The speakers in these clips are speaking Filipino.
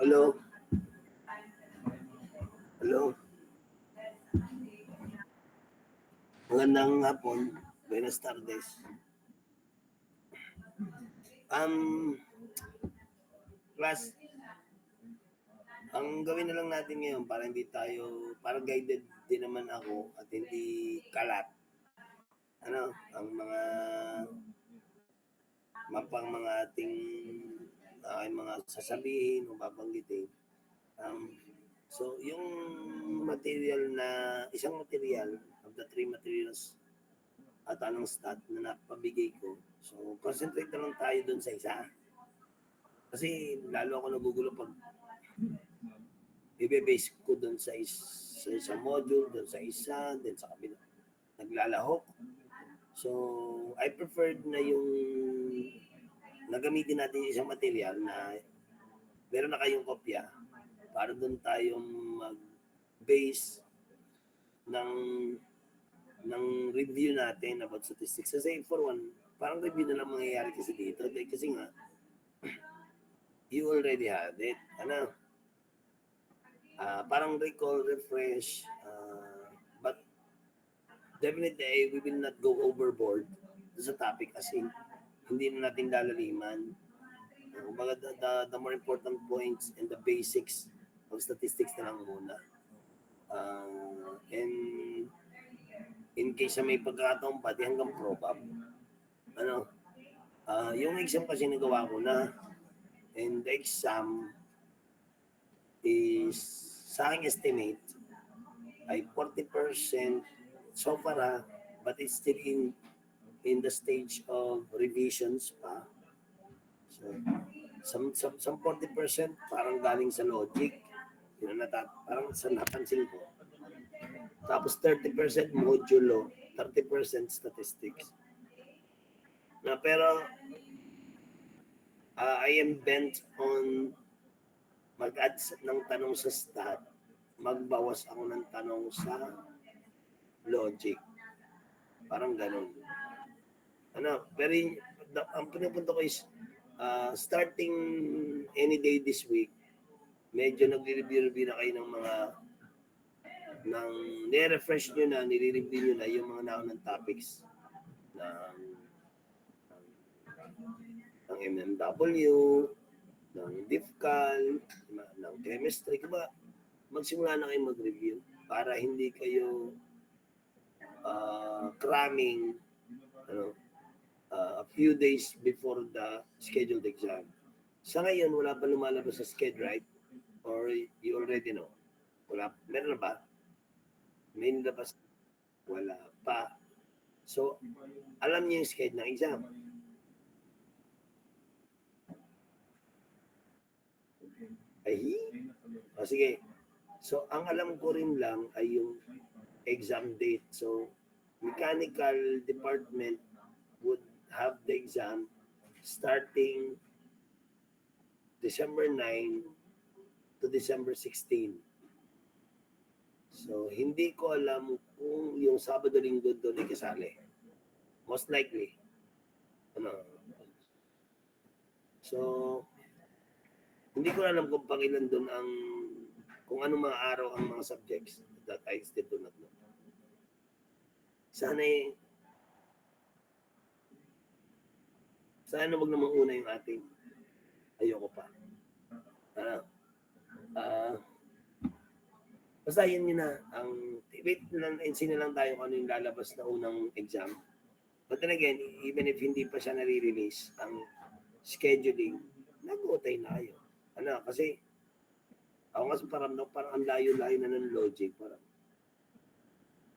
Hello? Hello? Magandang hapon. Buenas tardes. Class, ang gawin na lang natin ngayon para hindi tayo, para guided din naman ako at hindi kalat. Ang mga ating mga sasabihin o babanggitin. So, yung isang material of the 3 materials at anong stat na napabigay ko. So, concentrate na lang tayo dun sa isa. Kasi lalo ako nagugulo pag i-base ko dun sa isang module, dun sa isa, dun sa kabila. Naglalahok. So, I preferred na yung nagamitin natin isang material na meron na kayong kopya para dun tayong mag-base ng review natin about statistics. Kasi for one, parang review na lang mangyayari kasi dito. Kasi nga, you already had it. Parang recall, refresh, but definitely we will not go overboard sa topic kasi hindi na natin lalaliman. The more important points and the basics of statistics na lang muna. And in case may pagkakataon pati hanggang probab. Yung exam kasi nagawa ko na, and the exam is sa aking estimate ay 40% so far but it's still in the stage of revisions pa. So, some 40% parang galing sa logic. Yun parang sa napansin ko. Tapos 30% modulo, 30% statistics. Pero I am bent on mag-add ng tanong sa stat, magbawas ako ng tanong sa logic. Parang ganun. Pero ang pinupunto ko is starting any day this week, medyo nagre-review na kayo ng nire-refresh nyo na, nire-review nyo na yung mga naunang topics ng MMW, ng DIFCAL, ng chemistry. Magsimula na kayo mag-review para hindi kayo cramming a few days before the scheduled exam. Sa ngayon, wala pa lumalabas sa schedule, right? Or you already know? Meron na ba? May nilabas? Wala pa. So, alam niyo yung schedule ng exam. Sige. So, ang alam ko rin lang ay yung exam date. So, mechanical department would have the exam starting December 9 to December 16. So, hindi ko alam kung yung Sabado Linggo doon ay kasali. Most likely. So, hindi ko alam kung pangilan doon kung anong mga araw ang mga subjects that I still do not know. Sana wag namang una yung ating ayoko pa. Basta yun na. Wait lang, NC na lang tayo kung ano yung lalabas na unang exam. But then again, even if hindi pa siya nare-release, ang scheduling, nag-utay na kayo. Kasi ako kasi parang ang layo-layo na ng logic. Parang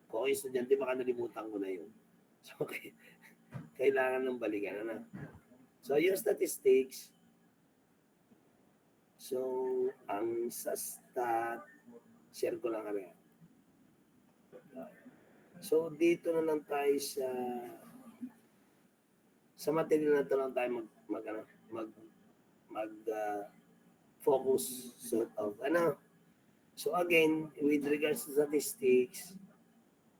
kung ako yung estudyante, baka nalimutan ko na yun. So, kailangan ng balikan. So, yung statistics, so, ang sa stat, share ko lang kami. So, dito na lang tayo sa material na ito lang tayo focus sort of. So, again, with regards to statistics,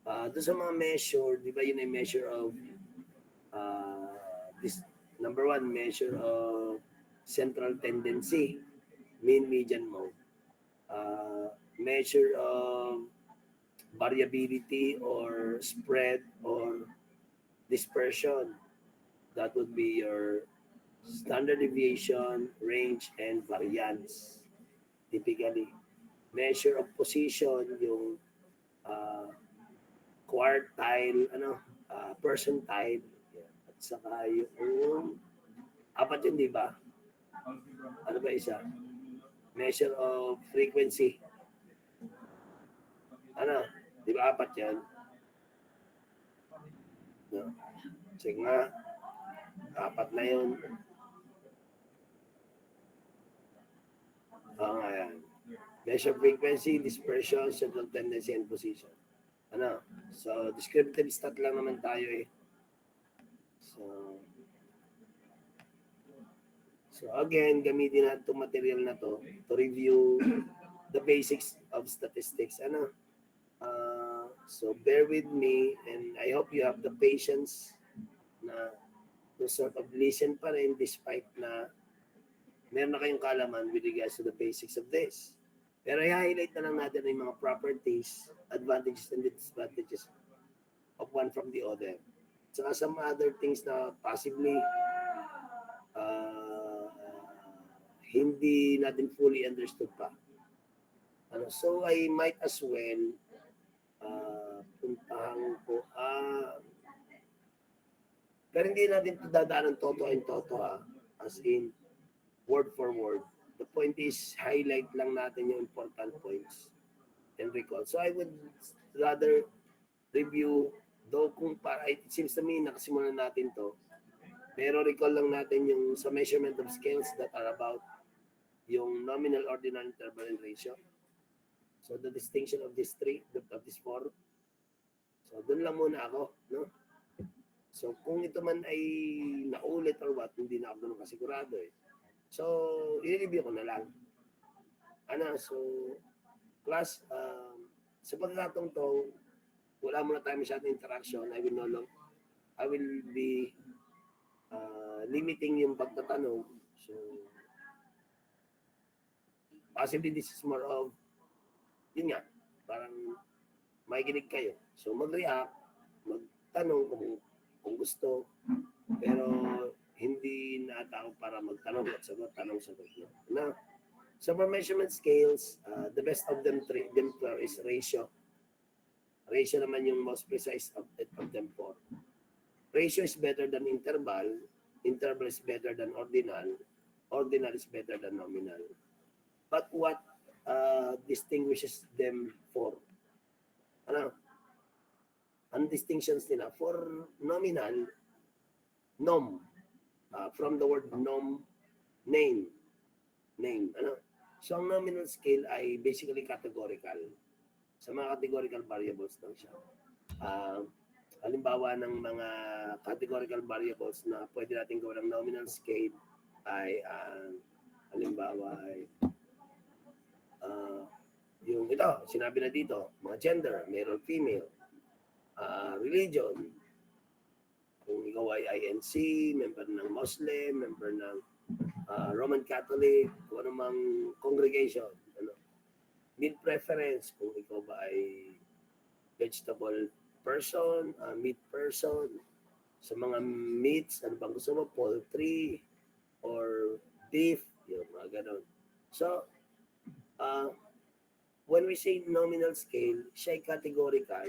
doon sa mga measure, di ba yun ay measure of this number one, measure of central tendency. mean, median, mode. Measure of variability or spread or dispersion. That would be your standard deviation, range, and variance. Typically, measure of position, yung uh, quartile, percentile, at saka yung apat yun, di ba? Ano ba isa? Measure of frequency. Ano? Di ba apat yan? No? Sige nga, apat na yun. Ayan. Measure frequency, dispersion, central tendency, and position. Ano? So, descriptive stat lang naman tayo eh. So again, gamitin natin itong material na to review the basics of statistics. So bear with me and I hope you have the patience na to sort of listen pa rin despite na meron na kayong kalaman with regards to the basics of this. Pero i-highlight na lang natin yung mga properties, advantages and disadvantages of one from the other. Saka some other things na possibly hindi natin fully understood pa. So I might as well puntahan ko pero hindi natin ito dadaan ng toto and toto as in word for word. The point is highlight lang natin yung important points and recall. So I would rather review though kung it seems to me nakasimulan natin to pero recall lang natin yung sa measurement of scales that are about yung nominal, ordinal, interval, and ratio. So the distinction of these three, of these four. So doon lang muna ako, no? So kung ito man ay naulit or what, hindi na ako ganun kasigurado eh. So i-review ko na lang. So class, sa pagkakataong to, wala muna tayo masyadong interaction. I will be limiting yung pagtatanong. So possibly this is more of yun nga, parang makikinig kayo. So mag-react, magtanong kung gusto, pero hindi na ako para magtanong at sagot, tanong-sagot. No? So for measurement scales, the best of them is ratio. Ratio naman yung most precise of them four. Ratio is better than interval. Interval is better than ordinal. Ordinal is better than nominal. But what distinguishes them for? Ang distinctions nila for nominal, nom, from the word nom, name. So ang nominal scale ay basically categorical. Sa mga categorical variables lang siya. Halimbawa ng mga categorical variables na pwede natin gawin ng nominal scale ay halimbawa ay yung ito, sinabi na dito, mga gender, male or female, religion, kung ikaw ay INC, member ng Muslim, member ng Roman Catholic, kung anumang congregation, meat preference, kung ikaw ba ay vegetable person, meat person, sa mga meats, ano bang gusto mo, poultry, or beef, yung mga ganon. So, when we say nominal scale, siya ay categorical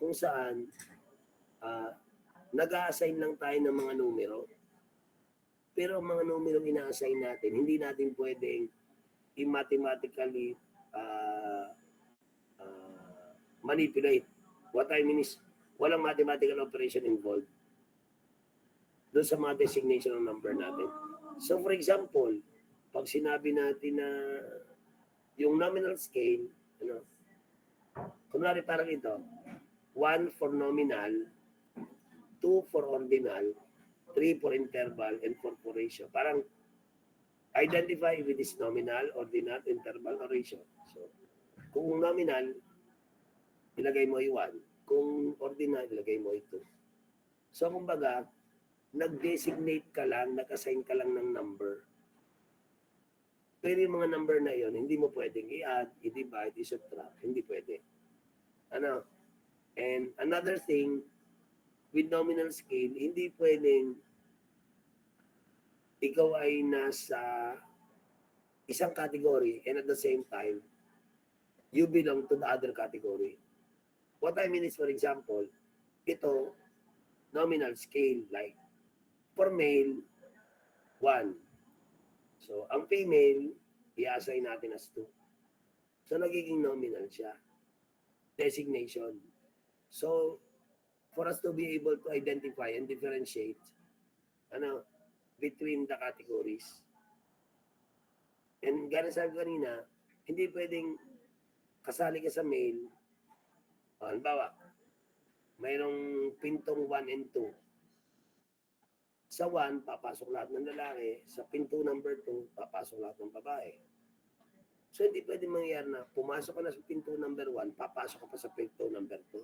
kung saan nag-a-assign lang tayo ng mga numero. Pero ang mga numero ina-assign natin, hindi natin pwedeng i-mathematically manipulate. What I mean is, walang mathematical operation involved doon sa mga designation ng number natin. So for example, pag sinabi natin na yung nominal scale, kunwari parang ito, 1 for nominal, 2 for ordinal, 3 for interval, and 4 for ratio. Parang identify with this nominal, ordinal, interval, or ratio. So, kung nominal, ilagay mo ay 1. Kung ordinal, ilagay mo ay 2. So, kumbaga, nag-designate ka lang, nag-assign ka lang ng number. Pero yung mga number na yon hindi mo pwedeng i-add, i-divide, i-subtract. Hindi pwede. Ano? And another thing, with nominal scale, hindi pwedeng ikaw ay nasa isang category and at the same time, you belong to the other category. What I mean is, for example, ito, nominal scale, like, for male, 1. So, ang female, i-assign natin as 2. So, nagiging nominal siya. Designation. So, for us to be able to identify and differentiate between the categories. And gano'n sabi kanina, hindi pwedeng kasali ka sa male. Halimbawa, mayroong pintong 1 and 2. Sa 1, papasok lahat ng lalaki. Sa pinto number 2, papasok lahat ng babae. So, hindi pwede mangyayari na pumasok ka na sa pinto number 1, papasok ka pa sa pinto number 2.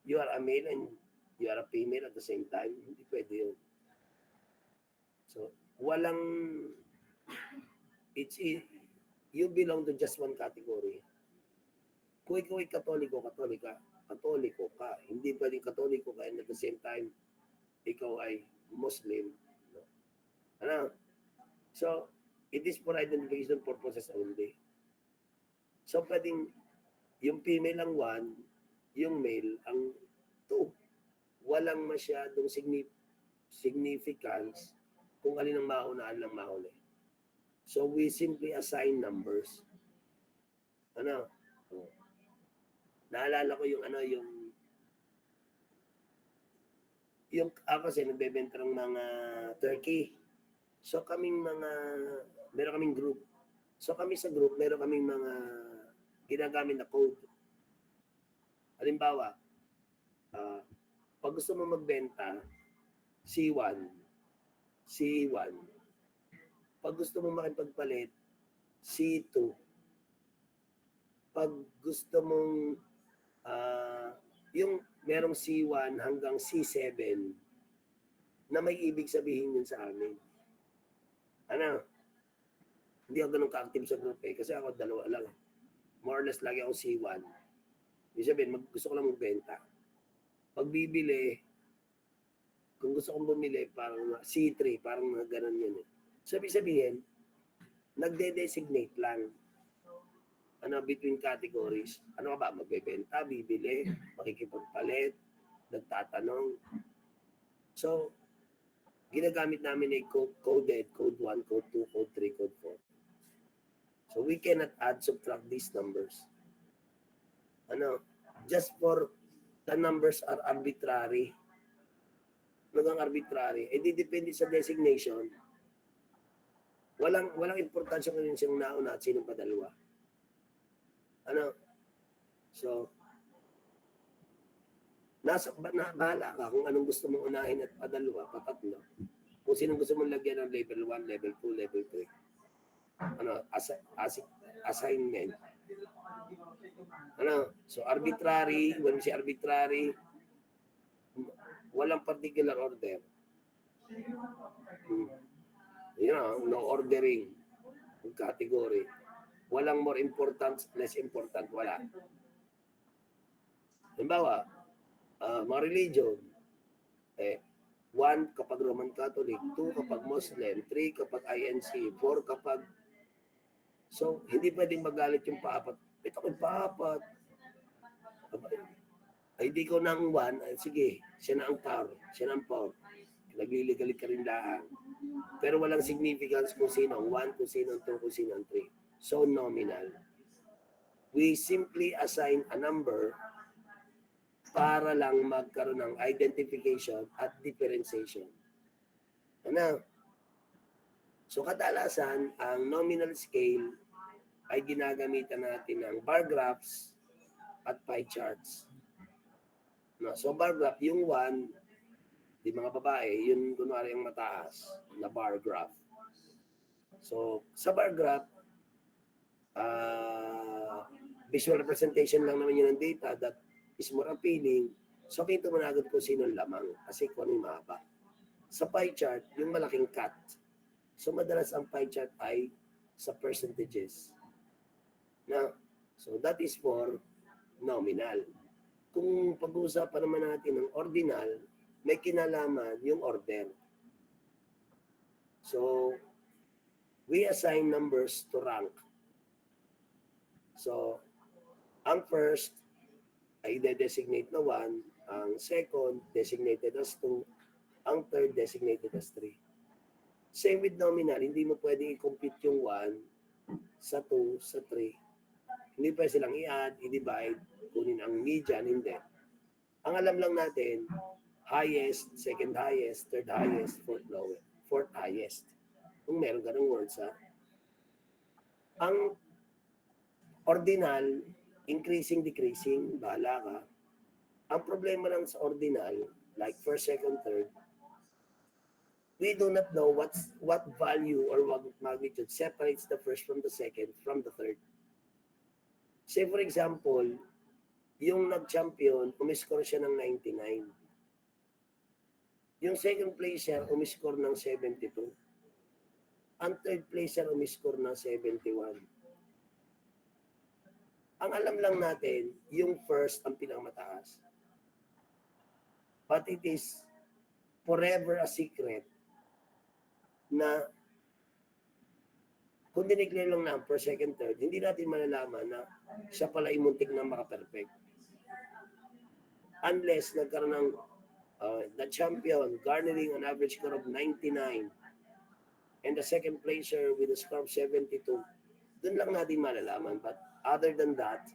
You are a male and you are a female at the same time. Hindi pwede yun. So, you belong to just one category. Kung ikaw ay katoliko ka. Hindi pwedeng katoliko ka and at the same time, ikaw ay Muslim. No? So, it is for identification purposes only. So, pwedeng yung female ang 1, yung male ang 2. Walang masyadong significance kung alin ang mauna, alin ang mahuli. So, we simply assign numbers. Naalala ko yung ako kasi nagbebenta ng mga turkey. So meron kaming group. So kami sa group, meron kaming mga ginagamit na code. Halimbawa, pag gusto mo magbenta, C1. Pag gusto mo makipagpalit, C2. Pag gusto mong yung merong C1 hanggang C7 na may ibig sabihin yun sa amin. Hindi ako ganun ka-active sa group kasi ako 2 lang. More or less lagi ako C1. Ibig sabihin, gusto ko lang magbenta. Pag bibili, kung gusto kong bumili, parang C3, parang mga ganun yun. So, ibig sabihin, nagde-designate lang between categories. Ano ka ba? Magbebenta, bibili, makikipagpalit, nagtatanong. So, ginagamit namin ay coded, code 1, code 2, code 3, code 4. So, we cannot add, subtract these numbers. Just for the numbers are arbitrary. Nagang arbitrary. Di depende sa designation. Walang importansya kung siyang nauna at sinong padalwa. So, bahala ka kung anong gusto mong unahin at padalwa, patatlo. Kung sinong gusto mong lagyan ng level 1, level 2, level 3. Assignment. So, arbitrary, when we say arbitrary, walang particular order. No ordering ng category. Walang more important, less important. Wala. Halimbawa, mga religion, 1 kapag Roman Catholic, 2 kapag Muslim, 3 kapag INC, 4 kapag... So, hindi pwedeng magalit yung paapat. Ito kung paapat. Ay, di ko nang 1. Sige, siya na ang par, siya na ang 4. Nagliligalit ka rin daan. Pero walang significance kung sino ang 1, kung sino ang 2, kung sino ang 3. So, nominal. We simply assign a number para lang magkaroon ng identification at differentiation. So, kadalasan, ang nominal scale ay ginagamitan natin ng bar graphs at pie charts. So, bar graph, yung 1, di mga babae, yun kunwari ang mataas na bar graph. So, sa bar graph, visual representation lang naman yun ng data that is more appealing. So, kita mo na agad kung sino lamang kasi kung ano yung mahaba. Sa pie chart, yung malaking cut. So, madalas ang pie chart ay sa percentages. Na, so that is for nominal. Kung pag-uusapan naman natin ng ordinal, may kinalaman yung order. So, we assign numbers to rank. So, ang first ay de-designate na 1, ang second designated as 2, ang third designated as 3. Same with nominal, hindi mo pwedeng i-compute yung 1 sa 2, sa 3. Hindi pwede silang i-add, i-divide, kunin ang median, hindi. Ang alam lang natin, highest, second highest, third highest, fourth highest. Kung meron ganung words, ha? Ang ordinal, increasing, decreasing, bahala ka. Ang problema lang sa ordinal, like first, second, third, we do not know what value or what magnitude separates the first from the second from the third. Say for example, yung nag-champion, umiscore siya ng 99. Yung second placer, umiscore ng 72. Ang third placer, umiscore ng 71. Ang alam lang natin, yung first ang pinakamataas. But it is forever a secret na kung dineclare lang na per second, third, hindi natin malalaman na siya pala imuntik na maka-perfect. Unless nagkaroon ng the champion garnering an average score of 99 and the second placer with a score of 72, dun lang natin malalaman. But other than that,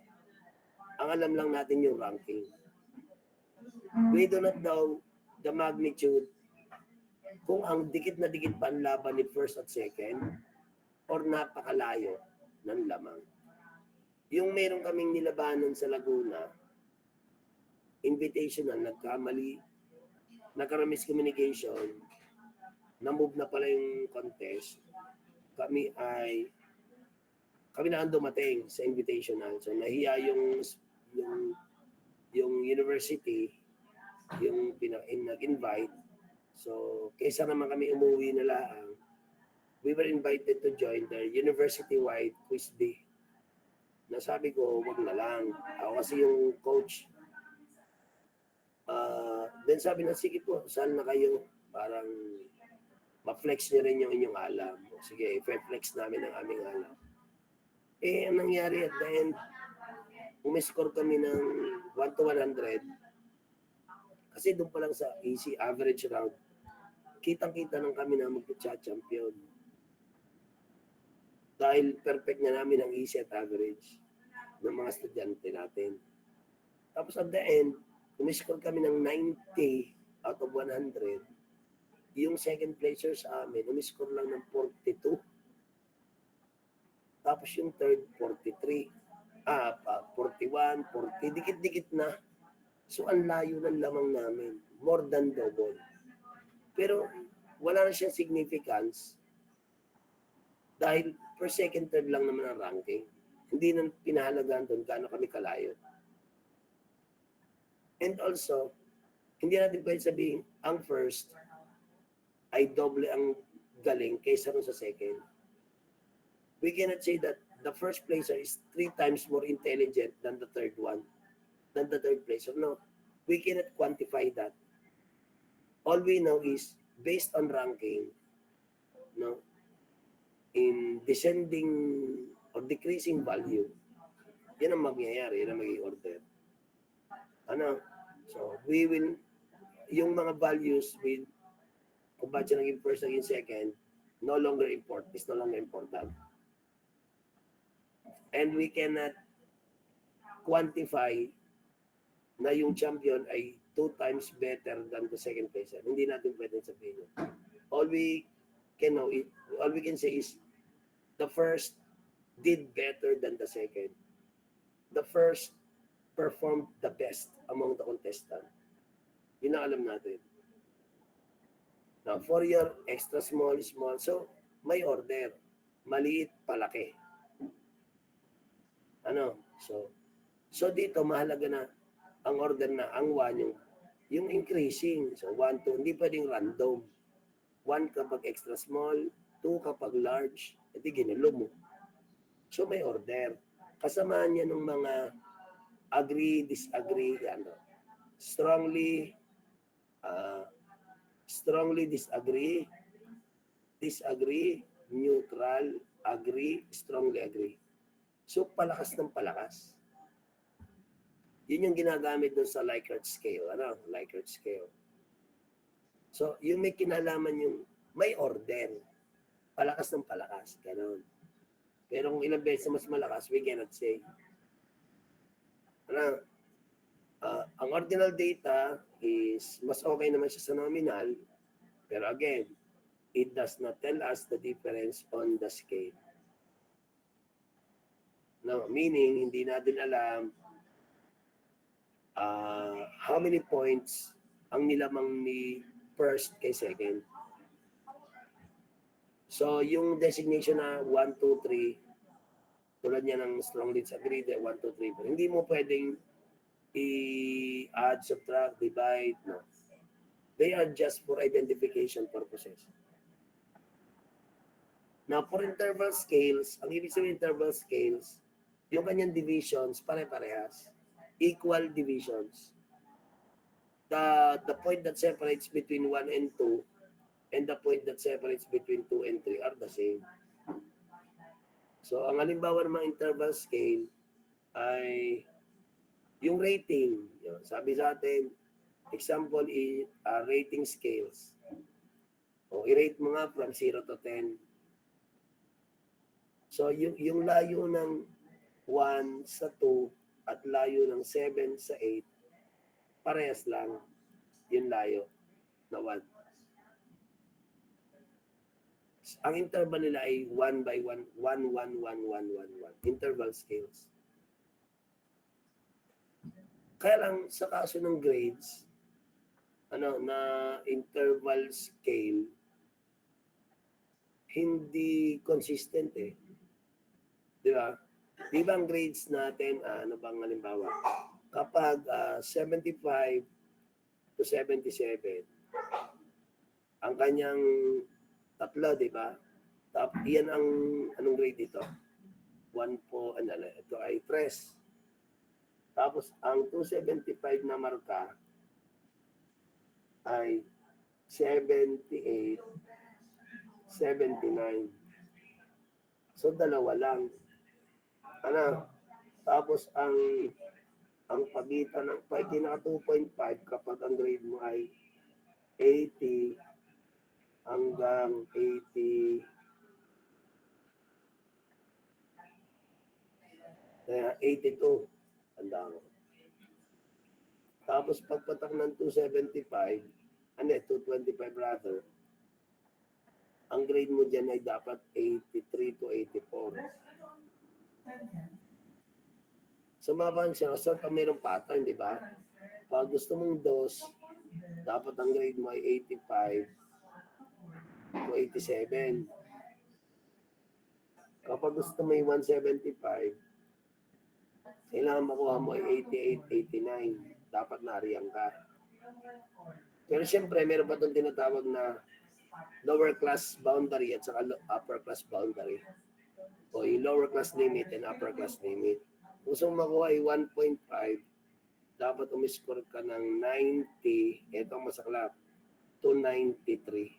ang alam lang natin yung ranking. We do not know the magnitude kung ang dikit na dikit pa ang laban ni first at second or napakalayo ng lamang. Yung meron kaming nilabanan sa Laguna, invitational, nagkamali, nagkaroon miscommunication, na-move na pala yung contest, kami na ang dumating sa invitational. So nahiya yung university, yung nag-invite. So kaysa naman kami umuwi na lang, we were invited to join their university-wide quiz bee. Nasabi ko, wag na lang. Ako kasi yung coach. Then sabi na, sige po, saan na kayo? Parang ma-flex nyo rin yung inyong alam. Sige, i-flex namin ang aming alam. Ang nangyari at the end, umiscore kami ng 1 to 100. Kasi doon pa lang sa easy average round, kitang-kita ng kami na mag-champion. Dahil perfect na namin ang easy at average ng mga estudyante natin. Tapos at the end, umiscore kami ng 90 out of 100. Yung second placer sa amin, umiscore lang ng 42. Tapos yung third, 43. 41, 40, dikit-dikit na. So ang layo ng lamang namin, more than double. Pero wala na siyang significance dahil per second, third lang naman ang ranking. Hindi na pinahalagaan doon gaano kami kalayo. And also, hindi natin pwede sabihin ang first ay doble ang galing kaysa rin sa second. We cannot say that the first placer is 3 times more intelligent than the third one, than the third placer. No, we cannot quantify that. All we know is based on ranking, no, in descending or decreasing value, yan ang mangyayari, yan ang magiging order. So we will, yung mga values will, kung ba't siya naging first, naging second, no longer important, is no longer important. And we cannot quantify na yung champion ay 2 times better than the second placer. Hindi natin pwedeng sabihin yun. All we can say is the first did better than the second. The first performed the best among the contestants. Yun ang alam natin. Now, for your extra small, so may order. Maliit, palaki. So dito mahalaga na ang order na ang 1 yung increasing. So 1, 2, hindi pwedeng random. 1 kapag extra small, 2 kapag large, edi ginulo mo. So may order. Kasamaan niya ng mga agree, disagree, ano, strongly disagree, neutral, agree, strongly agree. So palakas ng palakas. Yun yung ginagamit doon sa Likert scale. Ano? Likert scale. So, yung may kinalaman yung may order. Palakas ng palakas. Ganon. Pero kung ilang beses mas malakas, we cannot say. Ano? Ang ordinal data is mas okay naman siya sa nominal. Pero again, it does not tell us the difference on the scale. No, meaning, hindi natin alam how many points ang nilamang ni first kay second. So, yung designation na 1, 2, 3, tulad niya ng strongly disagree, 1, 2, 3, 4, hindi mo pwedeng i-add, subtract, divide, no. They are just for identification purposes. Now, for interval scales, ang ibig sabihin interval scales, yung kanyang divisions, pare-parehas. Equal divisions. The point that separates between 1 and 2 and the point that separates between 2 and 3 are the same. So, ang halimbawa ng mga interval scale ay yung rating. Sabi sa atin, example, rating scales. O, i-rate mo nga from 0 to 10. So, yung layo ng 1 sa 2 at layo ng 7 sa 8, parehas lang yung layo na 1. Ang interval nila ay 1 by 1, 1, 1, 1, 1, 1, 1. Interval scales. Kaya lang sa kaso ng grades, na interval scale, hindi consistent eh. Di ba? Di ba ang grades natin, ano bang halimbawa? Kapag 75 to 77, ang kanyang tatlo, di ba? Iyan ang anong grade dito? 1 po, ito ay 3. Tapos ang 275 na marka ay 78, 79. So dalawa lang. Tapos ang pagitan ng pinaka 2.5 kapag ang grade mo ay 80 hanggang 82. Tanda mo. Tapos pagpatak ng 275, 225 rather, ang grade mo dyan ay dapat 83 to 84. So mapansin, so pag mayroong pattern, di ba? Pag gusto mong dos, dapat ang grade mo ay 85 to 87. Kapag gusto mo ay 175, kailangan makuha mo ay 88, 89. Dapat nariyan ka. Pero siyempre, meron pa itong tinatawag na lower class boundary at saka upper class boundary. O yung lower class limit and upper class limit. Kung gusto mo makuha ay 1.5, dapat umiscore ka ng 90, ito masaklap, to 93.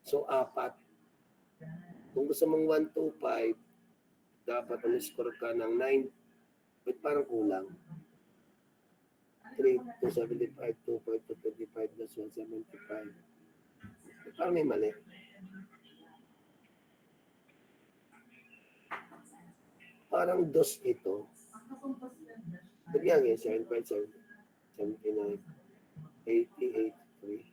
So, 4. Kung gusto mong 125, dapat umiscore ka ng 9, but parang kulang. 3 to 75, 2.5 to 25, that's 175. Parang may mali. Parang dos ito. Bigyan nga, 7.7, 79, 80, 83.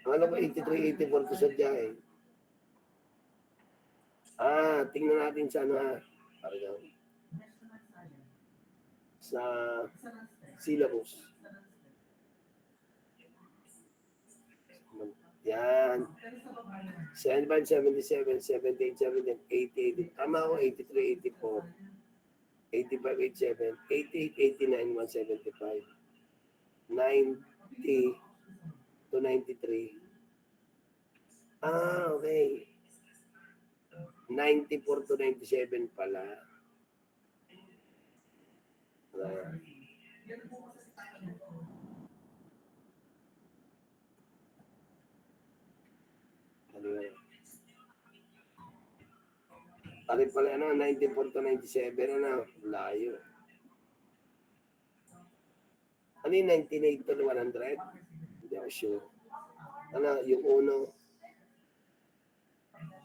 Ang alam ko, 83, 84 to sadya eh. Tingnan natin sa sa syllabus. Yan. 7.77, 78, 78, 88. Tama ako, 83, 84. 85, 87, 88, 89, 175. 90 to 93. Okay. 94 to 97 pala. Ano pala, 94 to 97, layo. Ano yung 98 to 100? Hindi ako sure. Yung uno.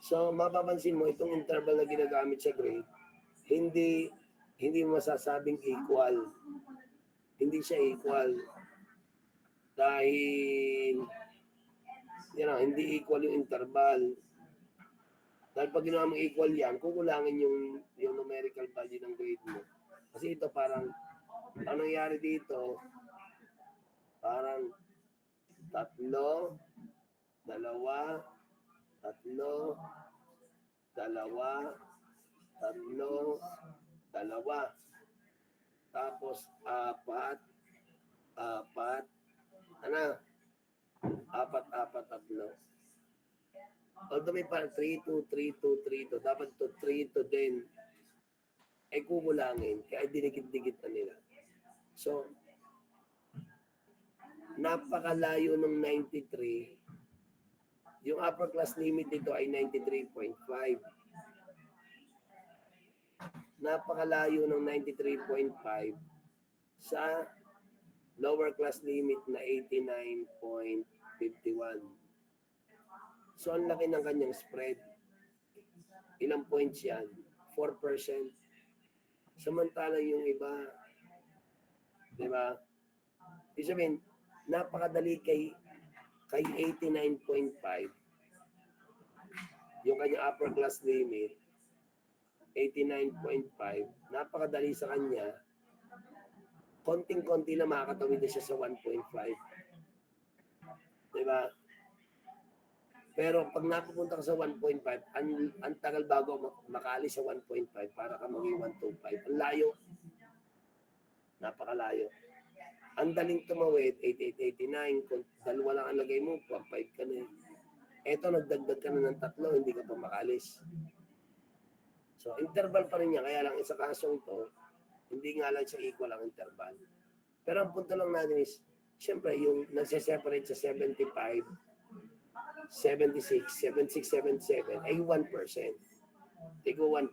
So, mapapansin mo, itong interval na ginagamit sa grade, hindi masasabing equal. Hindi siya equal. Dahil, hindi equal yung interval. Dahil pag ginawa mong equal yan, kukulangin yung numerical value ng grade mo. Kasi ito parang, ang nangyari dito, parang 3, 2, 3, 2, 3, 2. Tapos 4, 4. 4, 3. Although may parang 3, 2, 3, 2, 3, 2. Dapat to 3, 2 din. Kukulangin. Kaya dinikit-dikit na nila. So, napakalayo ng 93. Yung upper class limit dito ay 93.5. Napakalayo ng 93.5 sa lower class limit na 89.51. So, ang laki ng kanyang spread. Ilang points yan? 4%. Samantalang yung iba, di ba? Ibig sabihin, napakadali kay 89.5. Yung kanyang upper class limit, 89.5. Napakadali sa kanya. Konting-konti na makakatawid na siya sa 1.5. Di ba? Pero pag napupunta ka sa 1.5, ang tagal bago makaalis sa 1.5 para ka maging 125. Ang layo. Napakalayo. Ang daling tumawid, 8889. Kung dalawa lang ang lagay mo, 1.5 ka na. Eto, nagdagdag ka na ng 3, hindi ka pa makaalis. So, interval pa rin niya. Kaya lang, sa kasong to, hindi nga lang siya equal ang interval. Pero ang punto lang natin is, siyempre, yung nagse-separate sa 75, 76, 76, 77, ay 1%. Tigo 1%.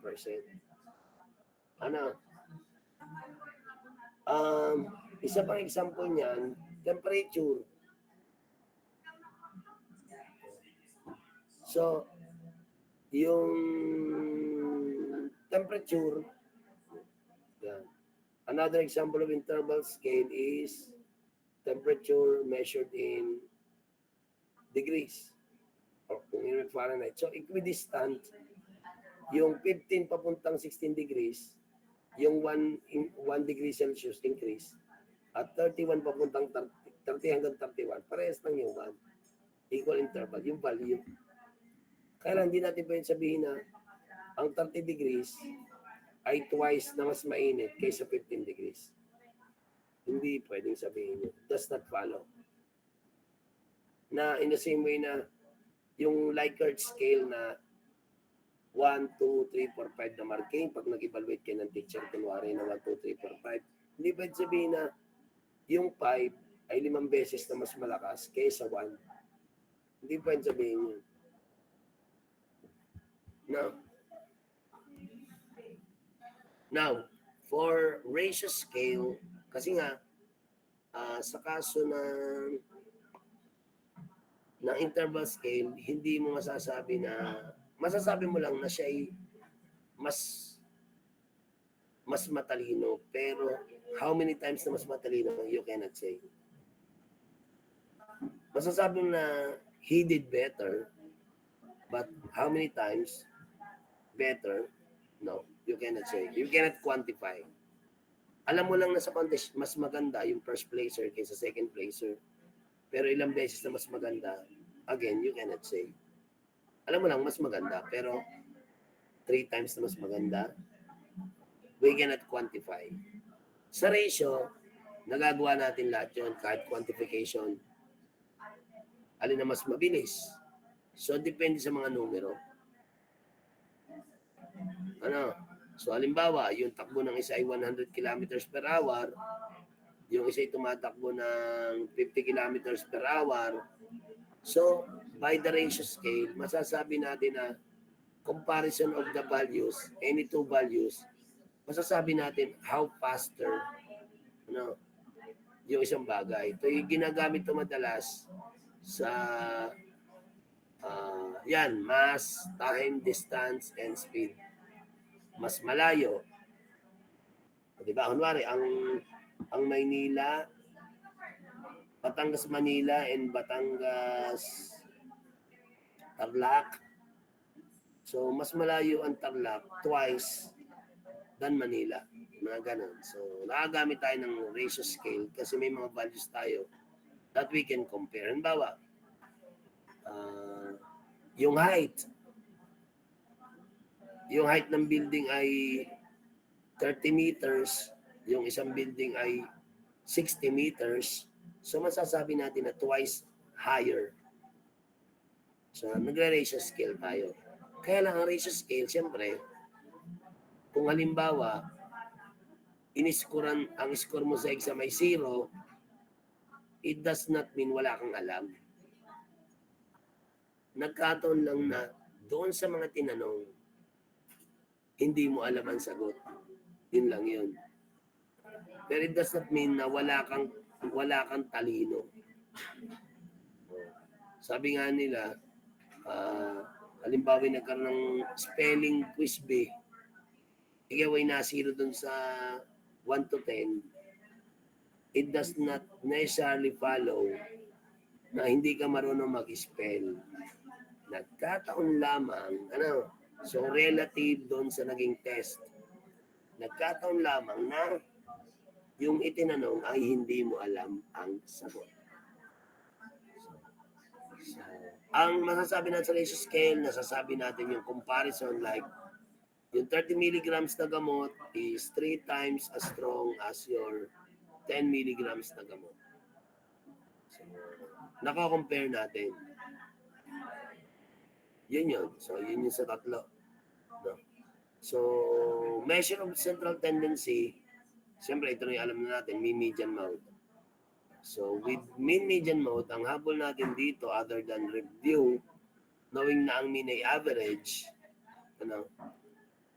Isa pang example niyan, temperature. So, yung temperature, yan. Another example of interval scale is temperature measured in degrees or in Fahrenheit. So, equidistant, yung 15 papuntang 16 degrees, yung 1 degree Celsius increase, at 31 papuntang 30 hanggang 31, parehas lang yung 1. Equal interval, yung value. Kaya lang, hindi natin pwede sabihin na ang 30 degrees ay twice na mas mainit kaysa 15 degrees. Hindi pwedeng sabihin yun. Does not follow. Na in the same way na yung Likert scale na 1, 2, 3, 4, 5 na marking, pag nag-evaluate kayo ng teacher, kunwari na 1, 2, 3, 4, 5, hindi pwede sabihin na yung 5 ay 5 beses na mas malakas kaysa 1. Hindi pwede sabihin yun. Now, for ratio scale, kasi nga, sa kaso ng interval scale, hindi mo masasabi mo lang na siya ay mas matalino. Pero, how many times na mas matalino, you cannot say. Masasabi mo na he did better, but how many times better? No, you cannot say. You cannot quantify. Alam mo lang na sa contest, mas maganda yung first placer kaysa second placer. Pero ilang beses na mas maganda, again, you cannot say. Alam mo lang, mas maganda. Pero 3 times na mas maganda, we cannot quantify. Sa ratio, nagagawa natin lahat yun, kahit quantification. Alin na mas mabilis? So, depende sa mga numero. Ano? So halimbawa, yung takbo ng isa ay 100 kilometers per hour, yung isa ay tumatakbo ng 50 kilometers per hour. So, by the ratio scale, masasabi natin na comparison of the values, any two values, masasabi natin how faster, ano, yung isang bagay. Ito yung ginagamit ito madalas sa yan, mass, time, distance, and speed. Mas malayo. Di ba? Kunwari, ang Maynila, Batangas, Manila, and Batangas, Tarlac. So, mas malayo ang Tarlac twice than Manila. Mga ganun. So, nakagamit tayo ng ratio scale kasi may mga values tayo that we can compare. Halimbawa, yung height. Yung height ng building ay 30 meters. Yung isang building ay 60 meters. So, masasabi natin na twice higher. So, nagre-ratio scale tayo. Kaya lang ang ratio scale, siyempre, kung halimbawa, ang score mo sa exam ay 0, it does not mean wala kang alam. Nagkataon lang na doon sa mga tinanong, hindi mo alam ang sagot. Yun lang yun. Pero it does not mean na wala kang talino. Sabi nga nila, halimbawa nagkaroon ng spelling quiz bee, ikaw ay nasiro dun sa 1 to 10, it does not necessarily follow na hindi ka marunong mag-spell. Nagkataon lamang, so relative doon sa naging test. Nagkataon lamang na yung itinanong ay hindi mo alam ang sagot. So, ang masasabi natin sa ratio scale, nasasabi natin yung comparison like yung 30 milligrams na gamot is 3 times as strong as your 10 milligrams na gamot. So, naka-compare natin. Yun. So, yun yung sa tatlo. No? So, measure of central tendency, siyempre ito na yung alam na natin, mean, median, mode. So, with mean, median, mode, ang habol natin dito other than review, knowing na ang mean ay average,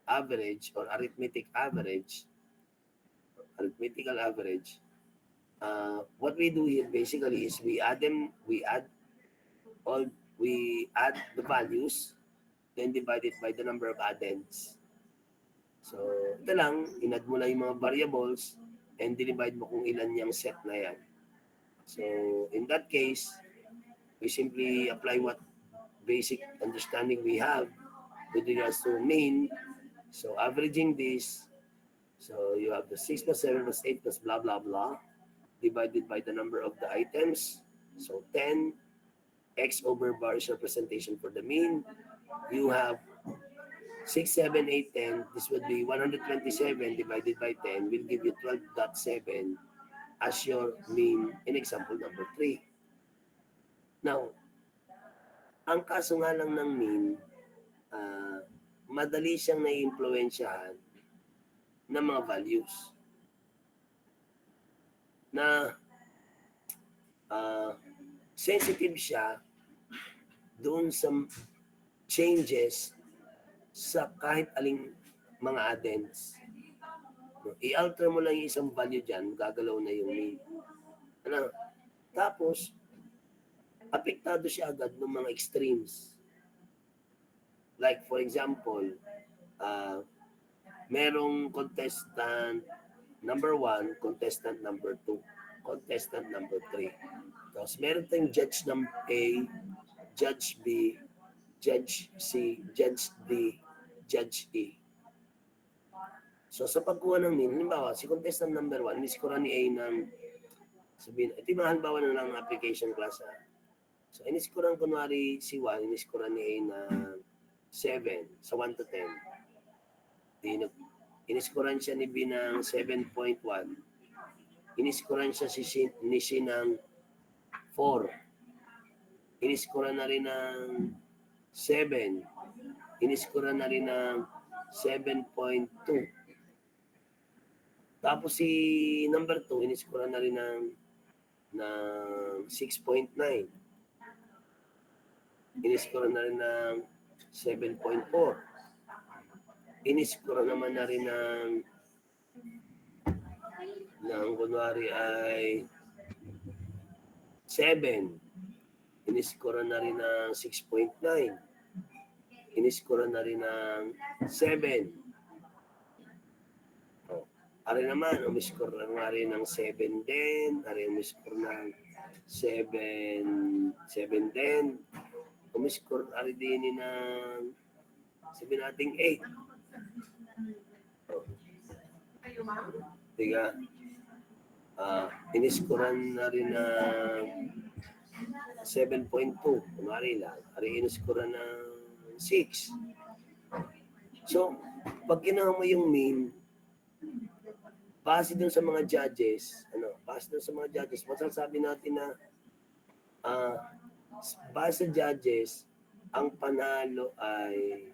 average or arithmetical average, what we do here basically is we add the values, then divide it by the number of addends. So, ito lang, in-add mo lang yung mga variables and divide mo kung ilan yung set na yan. So, in that case, we simply apply what basic understanding we have with regards to mean. So, averaging this, so you have the 6 plus 7 plus 8 plus blah, blah, blah, divided by the number of the items. So, 10, x over bar is representation for the mean. You have 6, 7, 8, 10. This would be 127 divided by 10 will give you 12.7 as your mean in example number 3. Now, ang kaso nga lang ng mean, madali siyang nai-impluwensyahan ng mga values na sensitive siya doon sa changes sa kahit aling mga addends. I-alter mo lang yung isang value dyan, gagalaw na yung mean. Tapos, apektado siya agad ng mga extremes. Like, for example, merong contestant number 1, contestant number 2, contestant number 3. Tapos meron tayong judge ng A, judge B, judge C, judge D, judge E. So sa pagkuha ng mean, halimbawa, si contestant number 1, iniskura ni A ng, sabihin, ito yung halimbawa na lang application class. So iniskura kunwari si 1, iniskura ni A ng 7 sa 1 to 10. Iniskuran siya ni B ng 7.1. Iniskuran siya ni C ng 4. Iniskuran na rin ng 7. Iniskuran na rin ng 7.2. Tapos si number 2, in-score na rin ng 6.9. In-score na rin ng 7.4. In-score naman na rin ng kunwari ay 7. In-score na rin ng 6.9. In-score na rin ng 7. Ari naman, umiscore na nga rin ng 7 din. Ari umiscore ng 7 din. Umiscore ari din ng sabihin natin 8. Tiga, iniscorean na rin ng 7.2. Kumari lang. Ari iniscorean ng 6. So, pag ginawa mo yung mean, base dun sa mga judges, masasabi natin na base sa judges, ang panalo ay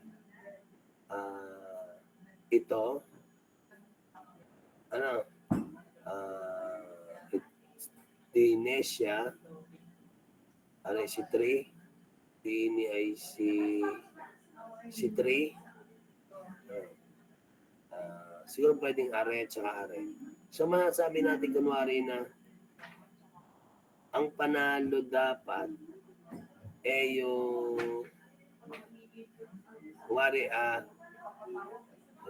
ito, Dinesia, ay si 3, Dini ay si 3, siguro pwedeng are at saka are. So masasabi natin kunwari na ang panalo dapat yung kunwari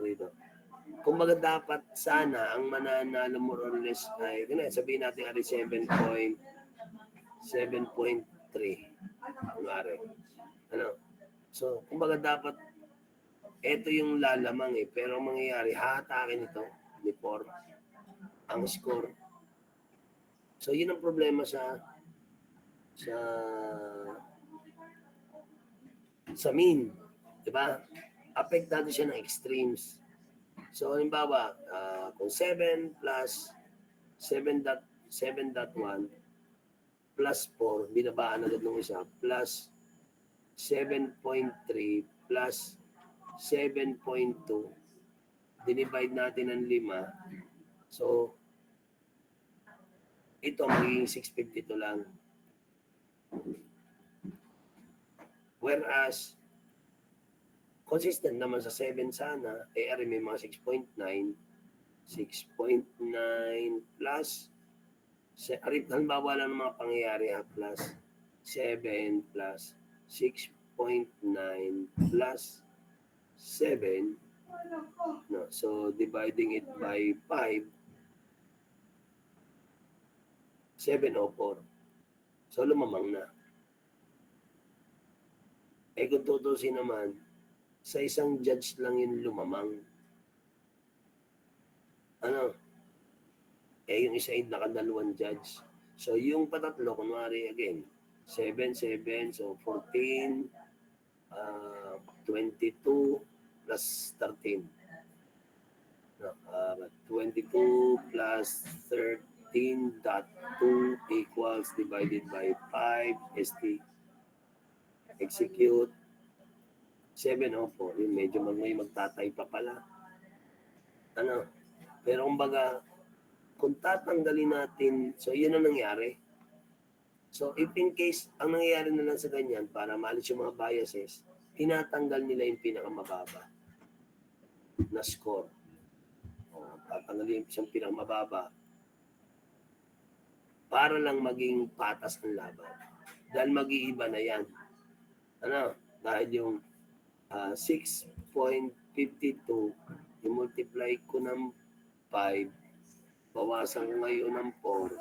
dito. Kumbaga dapat sana ang mananalo more or less ay sabihin natin are 7.3 kunwari. So kumbaga dapat ito yung lalamang pero ang mangyayari, hahatakin ito ni 4 ang score. So yun ang problema sa mean, di ba? Apektado siya ng extremes. So halimbawa, kung 7 plus 7.1 plus 4, binabaan agad ng isa, plus 7.3 plus 7.2, dinivide natin ng 5. So, ito magiging 652 lang. Whereas, consistent naman sa 7 sana, ari may mga 6.9 plus, halimbawa lang ng mga pangyayari plus 7 plus 6.9 plus 7, no, so dividing it by 5, 704. So lumamang na. Kung tutusin naman, sa isang judge lang yung lumamang. Yung isa ay nakadalawang judge. So yung patatlo, kunwari again, 7, so 14, 22 plus 13. 22 plus 13.2 equals divided by 5, ST. Execute. 704. Yun, medyo may magtatay pa pala. Pero kumbaga, kung tatanggalin natin, so yun ang nangyari. So if in case, ang nangyayari na lang sa ganyan, para maalis yung mga biases, tinatanggal nila yung pinakamababa na score. Tatanggalin yung pinakamababa para lang maging patas ang laban. Dahil mag-iiba na yan. Dahil yung 6.52, i-multiply ko ng 5, bawasan ko ngayon ng 4,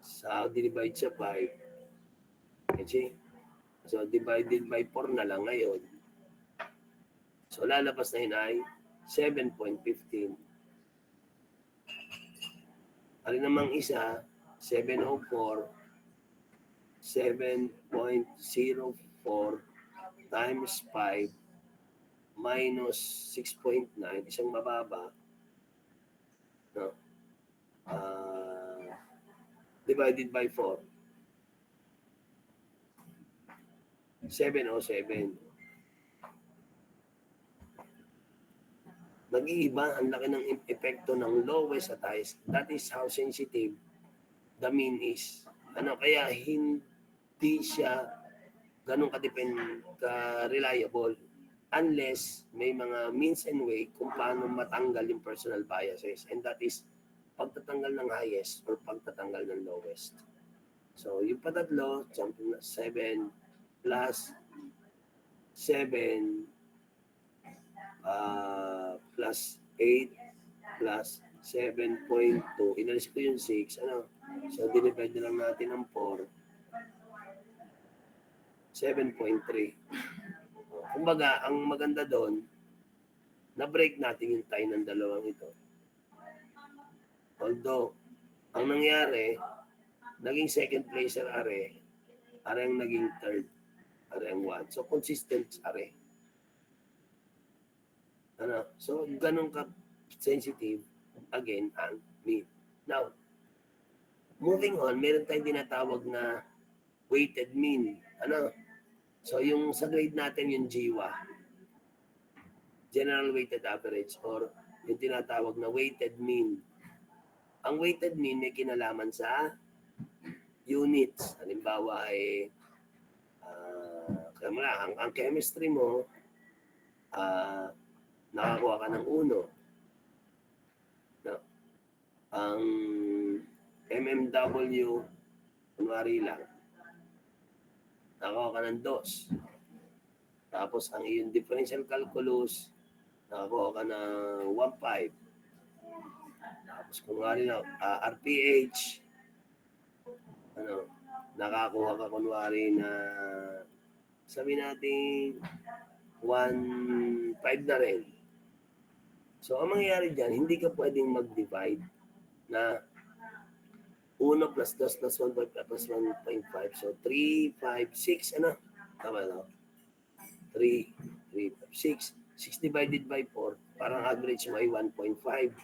sa divide sa 5, so divided by 4 na lang ngayon. So lalabas na yun ay 7.15. Ano namang isa, 704, 7.04 times 5 minus 6.9, isang mababa, no? Divided by 4. 707. nag-iiba, ang laki ng epekto ng lowest at highest. That is how sensitive the mean is. Kaya hindi siya ganun ka-reliable unless may mga means and way kung paano matanggal yung personal biases. And that is pagtatanggal ng highest or pagtatanggal ng lowest. So, yung patatlo, 7 plus 7 plus 8 plus 7.2. Inalis ko yung 6. So, dinivide na lang natin ng 4. 7.3. Kumbaga, ang maganda doon, na-break natin yung tie ng dalawang ito. Although, ang nangyari, naging second placer are ang naging third, are ang 1. So, consistent are. So, ganun ka sensitive, again, ang mean. Now, moving on, meron tayong tinatawag na weighted mean. So, yung sa grade natin, yung GWA, General Weighted Average, or yung tinatawag na weighted mean. Ang weighted mean may kinalaman sa units. Halimbawa ay ang chemistry mo, nakakuha ka ng 1. No? Ang MMW, kunwari lang, nakakuha ka ng 2. Tapos ang iyong differential calculus, nakakuha ka ng 1.5. Tapos kunwari na RPH, nakakuha ka kunwari na sabi natin 1.5 na rin. So, ang mangyayari dyan, hindi ka pwedeng mag-divide na 1 plus 2 plus 1.5 plus 1.5. So, 3, 5, 6, Tama na? 3, 5, 6. 6 divided by 4, parang average mo ay 1.5.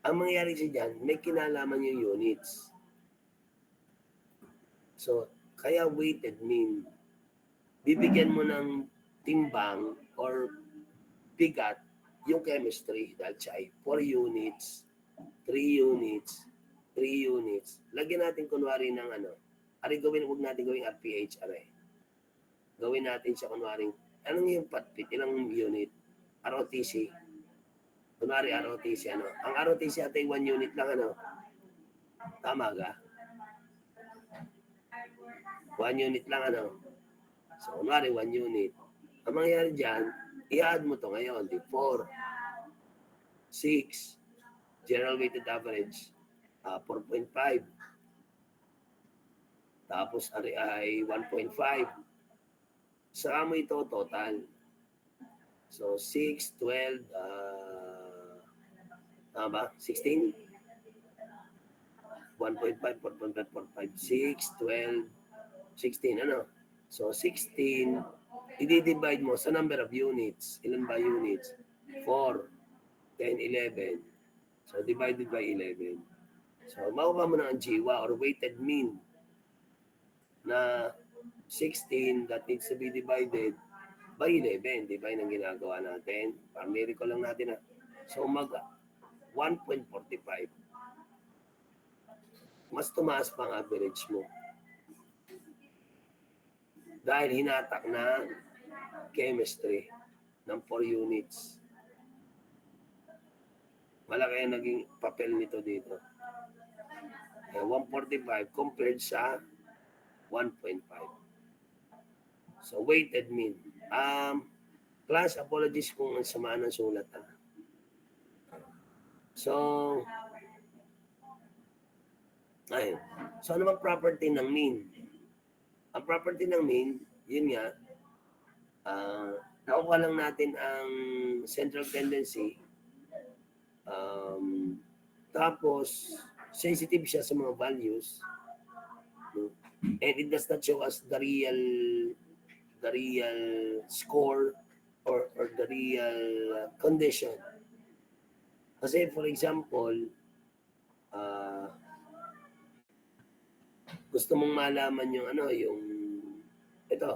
Ang mangyayari siya dyan, may kinalaman yung units. So, kaya weighted mean, bibigyan mo ng timbang or bigat yung chemistry dahil siya ay 4 units, 3 units, 3 units. Lagyan natin kunwari ng huwag natin gawing RPH, Gawin natin siya kunwari, anong yung patpit, ilang unit? ROTC. Kunwari ROTC, Ang ROTC ay 1 unit lang, Tama ka? 1 unit lang, So, kunwari 1 unit. Ang mangyayari dyan, i-add mo to ngayon, 4, 6, general weighted average, 4.5. Tapos ay 1.5. Saka mo ito total. So, 6, 12, tama ba? 16? 1.5, 4.5, 4.5, 6, 12, 16, So, 16, i-divide mo sa number of units. Ilan ba units? 4, 10, 11. So, divided by 11. So, makuha mo na ang GWA or weighted mean na 16 that needs to be divided by 11. Di ba yun ang ginagawa natin? Pang-miracle lang natin. So, 1.45. Mas tumaas pa ang average mo. Dahil hinatak na chemistry ng 4 units. Malaki ang naging papel nito dito. 145 compared sa 1.5. So, weighted mean. Class, apologies kung ang sama ng sulat. So, ayun. So, ano bang property ng mean? Ang property ng mean, yun nga, nakuha lang natin ang central tendency. Tapos, sensitive siya sa mga values. And it does not show us the real score or the real condition. Kasi, for example, gusto mong malaman yung ito.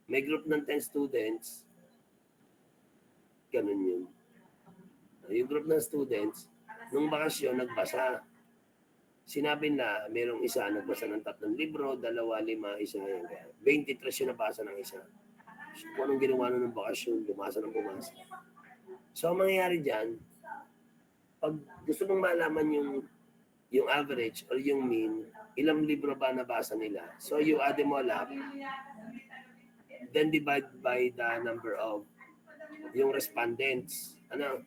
May group ng 10 students. Ganun yun. Yung group ng students, nung bakasyon, nagbasa. Sinabi na merong isa nagbasa ng 3 libro, 2, 5, isa yan. 23 yung nabasa ng isa. So, kung anong ginawa nun ng bakasyon, bumasa ng bumasa. So, ang mangyayari dyan, pag gusto mong malaman yung average or yung mean, ilang libro ba nabasa nila? So, you add them all up, then divide by the number of yung respondents. Ano?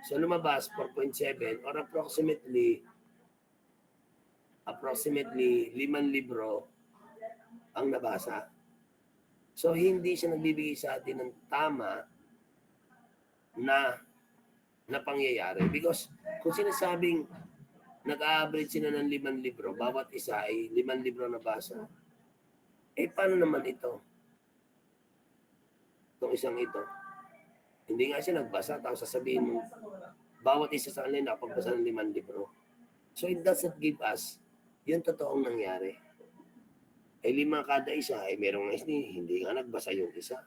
So, lumabas 4.7 or approximately 5 libro ang nabasa. So, hindi siya nagbibigay sa atin ng tama na pangyayari. Because kung sinasabing nag-average sila ng 5 libro, bawat isa ay 5 libro nabasa, eh paano naman ito? Itong isang ito. Hindi nga siya nagbasa, tapos sasabihin mo, bawat isa sa kanila nakapagbasa ng 5 libro. So it doesn't give us yung totoong nangyari. Eh 5 kada isa, eh merong hindi nga nagbasa yung isa.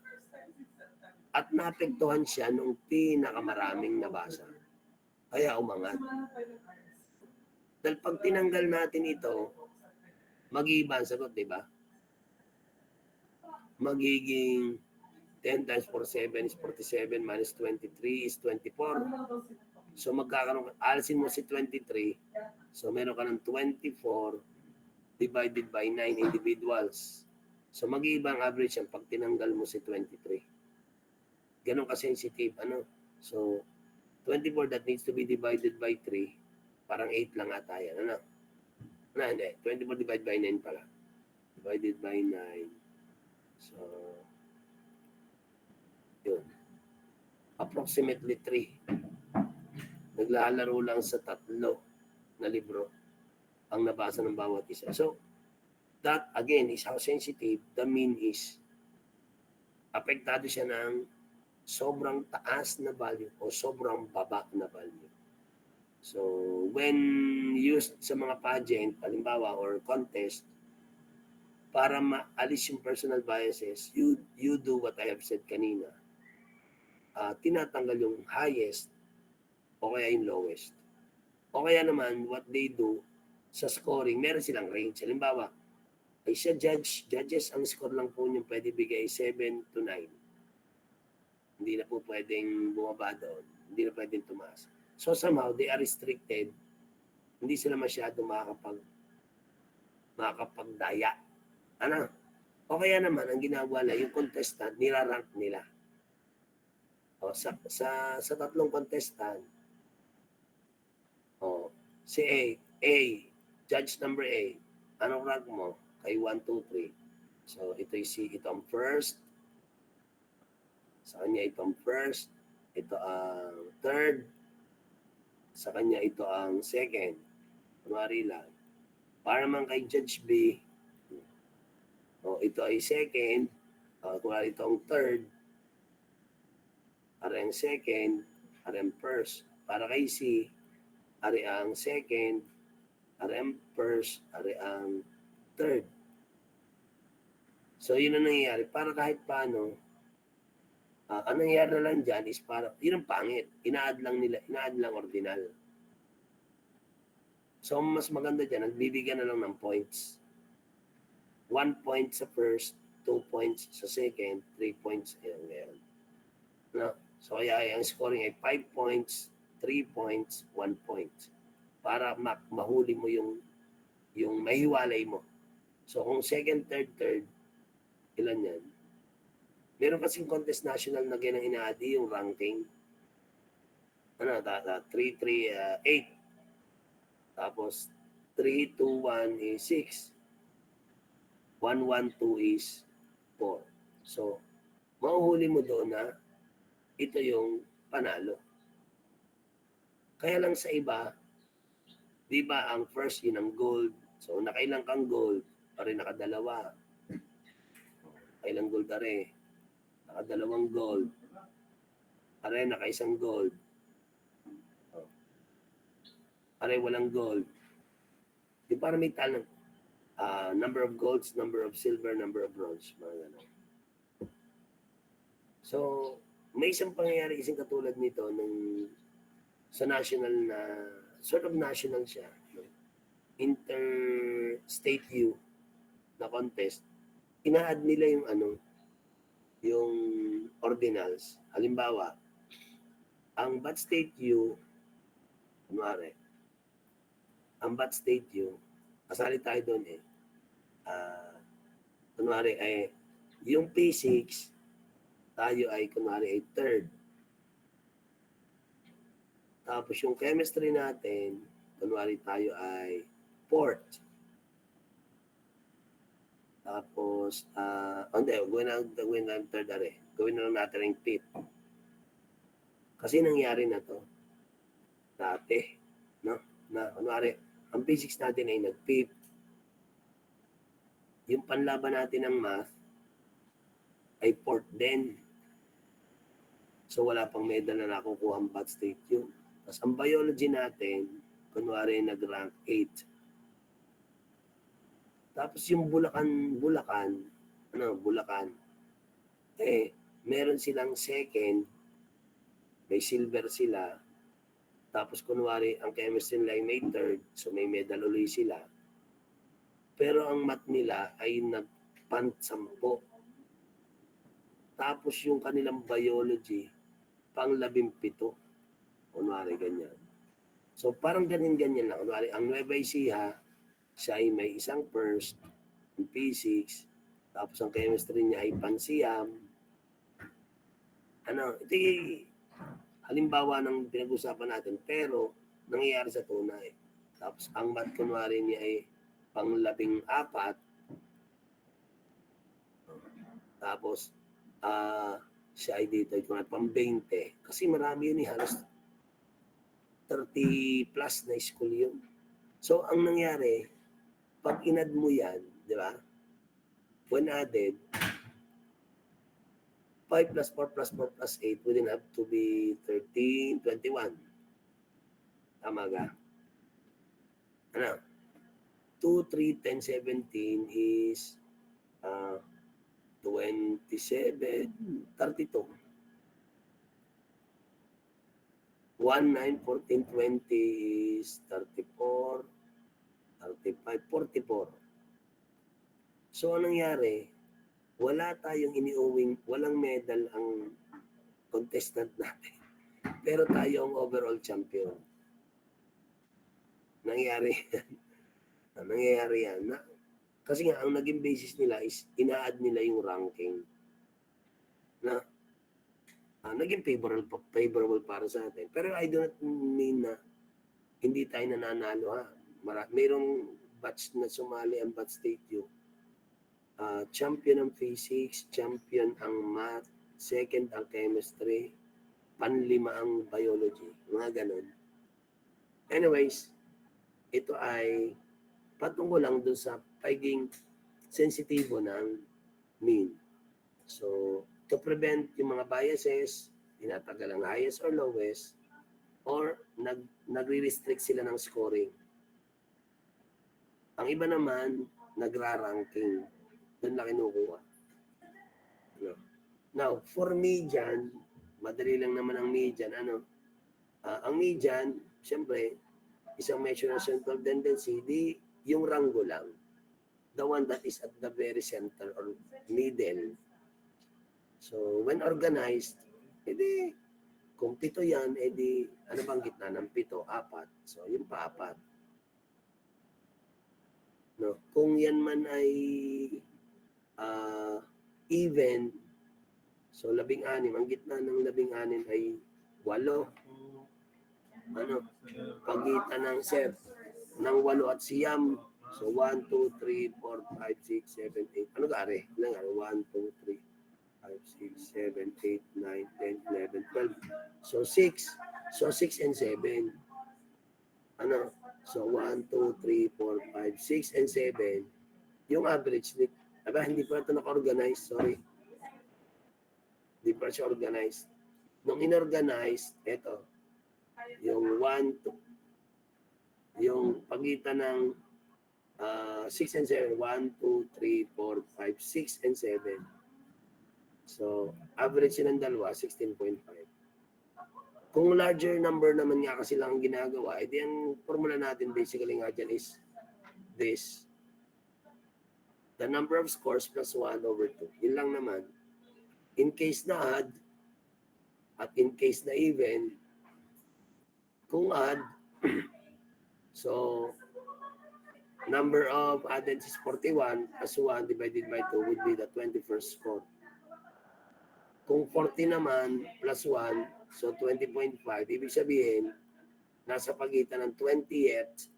At naapektuhan siya nung pinakamaraming nabasa. Kaya umangat. Dahil pag tinanggal natin ito, mag-iiba ang sagot, di ba? Magiging 10 times 47 is 47 minus 23 is 24. So magkakaroon, alisin mo si 23. So meron ka ng 24 divided by 9 individuals. So mag-iiba ang average yan pag tinanggal mo si 23. Ganon ka-sensitive. Ano? So 24 that needs to be divided by 3, parang 8 lang ata yan. Ano? Hindi. 24 divided by 9 pala. Divided by 9. So, yun. Approximately 3. Naglalaro lang sa 3 na libro ang nabasa ng bawat isa. So, that again is how sensitive the mean is. Apektado siya ng sobrang taas na value o sobrang baba na value. So, when used sa mga pageant, halimbawa, or contest, para maalis yung personal biases, you do what I have said kanina. Tinatanggal yung highest o kaya yung lowest. O kaya naman, what they do sa scoring, meron silang range. Halimbawa, ay siya judges, ang score lang po niyo pwede bigay 7 to 9. Hindi na po pwedeng bumaba doon. Hindi na pwedeng tumaas. So somehow, they are restricted. Hindi sila masyado makakapagdaya. Ano? O kaya naman, ang ginagawa na, yung contestant, nirarank nila. O, sa 3 contestant, o, si A, judge number A, anong rank mo? Kay 1, 2, 3. So, ito ang first. Sa kanya ito ang first. Ito ang third. Sa kanya ito ang second. Kumari lang. Para man kay Judge B, ito ay second. Kumari ito ang third. Para ang second. Para ang first. Para kay C, ari ang second. Ari ang first. Ari ang third. So, yun ang nangyayari. Para kahit paano, ang nangyayari na lang dyan is para, yun ang pangit. Ina-add lang ordinal. So, mas maganda dyan, nagbibigyan na lang ng points. 1 point sa first, 2 points sa second, 3 points. Ayan. No? So, kaya ang scoring ay 5 points, 3 points, 1 point. Para mahuli mo yung mahiwalay mo. So, kung second, third, ilan yan? Meron kasing contest national na ganang ina-addi yung ranking. 3, 3, 8. Tapos 3, 2, 1 is 6. 1, 1, 2 is 4. So, mahuhuli mo doon na ito yung panalo. Kaya lang sa iba, di ba ang first yun ang gold. So, nakailang kang gold, pare nakadalawa. Kailang gold are. Nakadalawang gold. Are, nakaisang gold. Are, walang gold. Di para may talent. Number of golds, number of silver, number of bronze. Mga ganun. So, may isang pangyayari isang katulad nito nung sa national na, sort of national siya, no? Interstate U na contest, ina-add nila yung yung ordinals. Halimbawa, ang Bat State U, kunwari, ang Bat State U, kasali tayo doon kunwari yung P6, tayo ay kunwari ay third. Tapos yung chemistry natin, kunwari tayo ay fourth. Tapos, hindi, gawin na third gawin na lang natin yung fifth. Kasi nangyari na to dati, no? Na kunwari, ang physics natin ay nag-fifth. Yung panlaban natin ng math ay fourth din. So wala pang medal na nakukuha ang Bat State yun. Tapos ang biology natin, kunwari nag-rank 8. Tapos yung Bulacan, meron silang second, may silver sila. Tapos kunwari ang chemistry nila ay may third, so may medal ulit sila. Pero ang math nila ay nag-10. Tapos yung kanilang biology, pang-17. Kunwari ganyan. So parang ganyan lang. Kunwari ang Nueva Ecija, siya ay may isang first, ang P6, tapos ang chemistry niya ay pansiyam. Ito yung halimbawa ng pinag-usapan natin, pero nangyayari sa tunay. Tapos ang math kunwari niya ay pang-14. Tapos siya ay dito ay pang-20. Kasi marami yun halos 30 plus na school yun. So ang nangyari, pag inad mo yan, di ba? When added, 5 plus 4 plus 4 plus 8 wouldn't have to be 13, 21. Tama ka? 2, 3, 10, 17 is 27, 32. 1, 9, 14, 20 is 34, 35, 44. So, anong nangyari? Wala tayong iniuwing, walang medal ang contestant natin. Pero tayo ang overall champion. Nangyari yan. Kasi nga, ang naging basis nila is ina-add nila yung ranking na naging favorable para sa atin. Pero I do not mean na hindi tayo nananalo ha. Mayroong batch na sumali ang Bat State U. Champion ang physics, champion ang math, second ang chemistry, panlima ang biology. Mga ganun. Anyways, ito ay patungkol lang dun sa pagiging sensitibo ng mean. So, to prevent yung mga biases, tinatagal ang highest or lowest, or nagre-restrict sila ng scoring. Ang iba naman, nagra-ranking. Doon na kinukuha. Now, for median, madali lang naman ang median. Ang median, siyempre, isang measure ng central tendency, yung rango lang. The one that is at the very center or middle. So, when organized, edi, kung 7 yan, edi, ano bang gitna ng 7? 4. So, yung pa-4. No? Kung yan man ay even, so 16, ang gitna ng 16 ay 8. Pagitan ng set ng 8 at siyam. So 1, 2, 3, 4, 5, 6, 7, 8. Ano gari? 1, 2, 3, 5, 6, 7, 8, 9, 10, 11, 12. So 6. So 6 and 7. So 1, 2, 3, 4, 5, 6, and 7. Yung average, hindi pa ito naka-organize, sorry. Hindi pa siya organized. Nung inorganize, ito, yung 1, 2, yung pagitan ng 6 and 7, 1, 2, 3, 4, 5, 6, and 7. So, average ng dalawa, 16.5. Kung larger number naman nga kasi lang ang ginagawa, edi ang formula natin basically nga dyan is this. The number of scores plus 1 over 2. Yun lang naman. In case na odd, at in case na even, kung odd, so, number of added is 41 plus 1 divided by 2 would be the 21st score. Kung 40 naman plus 1, so 20.5, ibig sabihin, nasa pagitan ng 20th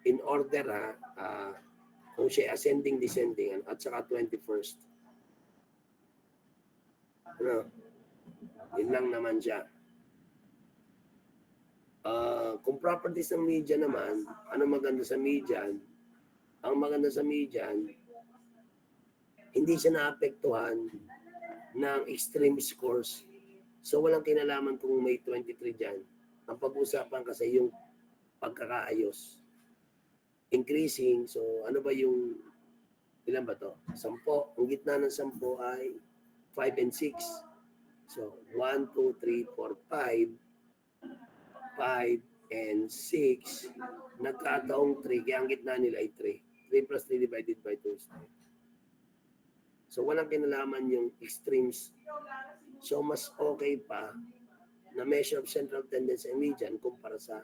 in order kung siya ascending, descending, at saka 21st. Ano? Yun lang naman siya. Kung properties ng median naman, ano maganda sa median? Ang maganda sa median, hindi siya naapektuhan ng extreme scores. So walang kinalaman kung may 23 dyan. Ang pag-usapan kasi yung pagkakaayos. Increasing, so ano ba yung, ilan ba to? 10. Ang gitna ng 10 ay 5 and 6. So 1, 2, 3, 4, 5 and 6. Nagkataong 3, kaya ang gitna nila ay 3. 3 plus 3 divided by 2 is 3. So walang kinalaman yung extremes. So mas okay pa na measure of central tendency and median kumpara sa